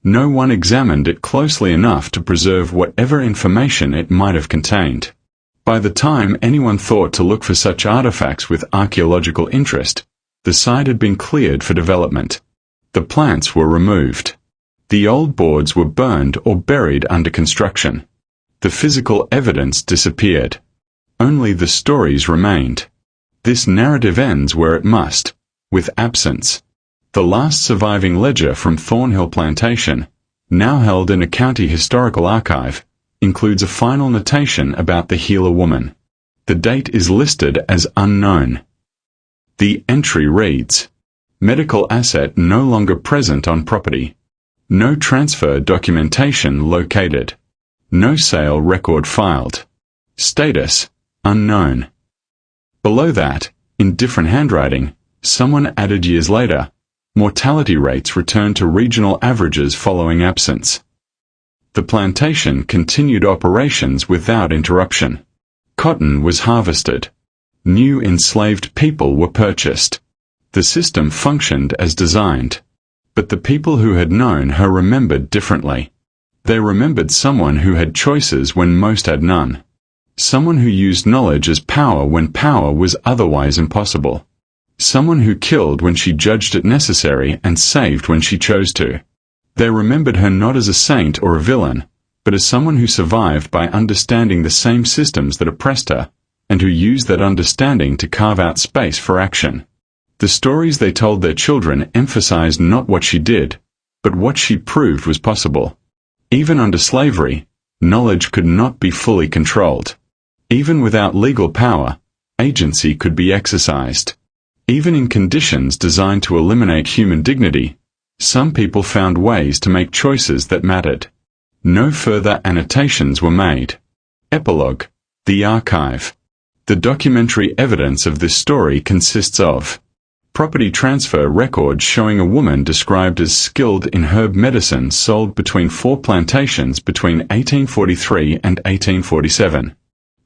No one examined it closely enough to preserve whatever information it might have contained. By the time anyone thought to look for such artifacts with archaeological interest, the site had been cleared for development. The plants were removed. The old boards were burned or buried under construction. The physical evidence disappeared. Only the stories remained. This narrative ends where it must, with absence. The last surviving ledger from Thornhill Plantation, now held in a county historical archive, includes a final notation about the healer woman. The date is listed as unknown. The entry reads, "Medical asset no longer present on property. No transfer documentation located. No sale record filed. Status, unknown." Below that, in different handwriting, someone added years later, "Mortality rates returned to regional averages following absence." The plantation continued operations without interruption. Cotton was harvested. New enslaved people were purchased. The system functioned as designed. But the people who had known her remembered differently. They remembered someone who had choices when most had none. Someone who used knowledge as power when power was otherwise impossible. Someone who killed when she judged it necessary and saved when she chose to. They remembered her not as a saint or a villain, but as someone who survived by understanding the same systems that oppressed her, and who used that understanding to carve out space for action. The stories they told their children emphasized not what she did, but what she proved was possible. Even under slavery, knowledge could not be fully controlled. Even without legal power, agency could be exercised. Even in conditions designed to eliminate human dignity, some people found ways to make choices that mattered. No further annotations were made. Epilogue: The Archive. The documentary evidence of this story consists of property transfer records showing a woman described as skilled in herb medicine sold between 4 plantations between 1843 and 1847.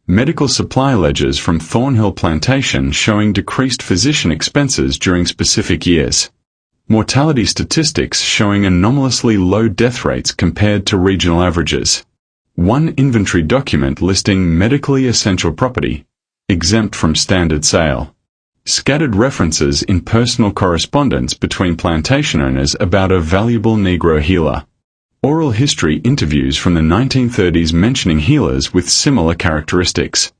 Medical supply ledgers from Thornhill Plantation showing decreased physician expenses during specific years. Mortality statistics showing anomalously low death rates compared to regional averages. One inventory document listing medically essential property, exempt from standard sale. Scattered references in personal correspondence between plantation owners about a valuable Negro healer. Oral history interviews from the 1930s mentioning healers with similar characteristics.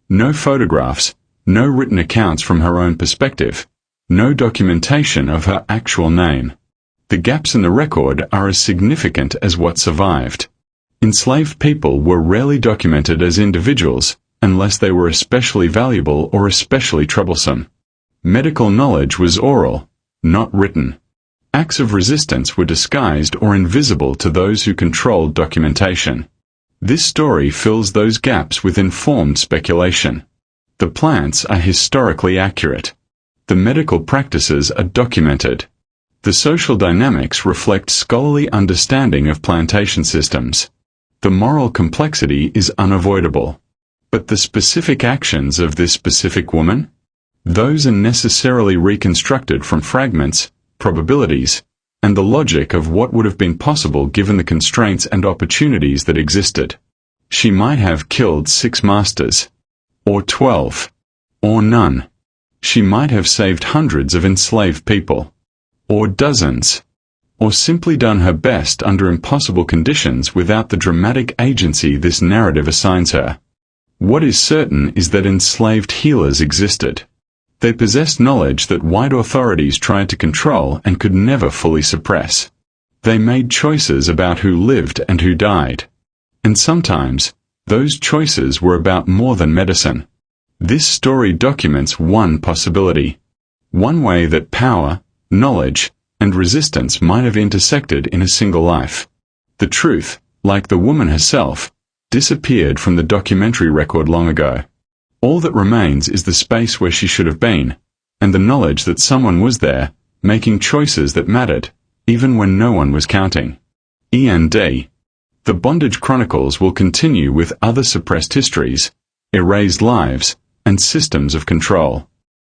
No photographs, no written accounts from her own perspective, no documentation of her actual name. The gaps in the record are as significant as what survived. Enslaved people were rarely documented as individuals, unless they were especially valuable or especially troublesome. Medical knowledge was oral, not written. Acts of resistance were disguised or invisible to those who controlled documentation. This story fills those gaps with informed speculation. The plants are historically accurate. The medical practices are documented. The social dynamics reflect scholarly understanding of plantation systems. The moral complexity is unavoidable. But the specific actions of this specific woman? Those are necessarily reconstructed from fragments, probabilities, and the logic of what would have been possible given the constraints and opportunities that existed. She might have killed 6 masters, or 12, or none. She might have saved hundreds of enslaved people, or dozens, or simply done her best under impossible conditions without the dramatic agency this narrative assigns her. What is certain is that enslaved healers existed. They possessed knowledge that white authorities tried to control and could never fully suppress. They made choices about who lived and who died. And sometimes, those choices were about more than medicine. This story documents one possibility. One way that power, knowledge, and resistance might have intersected in a single life. The truth, like the woman herself, disappeared from the documentary record long ago. All that remains is the space where she should have been, and the knowledge that someone was there, making choices that mattered, even when no one was counting. E.N.D. The Bondage Chronicles will continue with other suppressed histories, erased lives, and systems of control.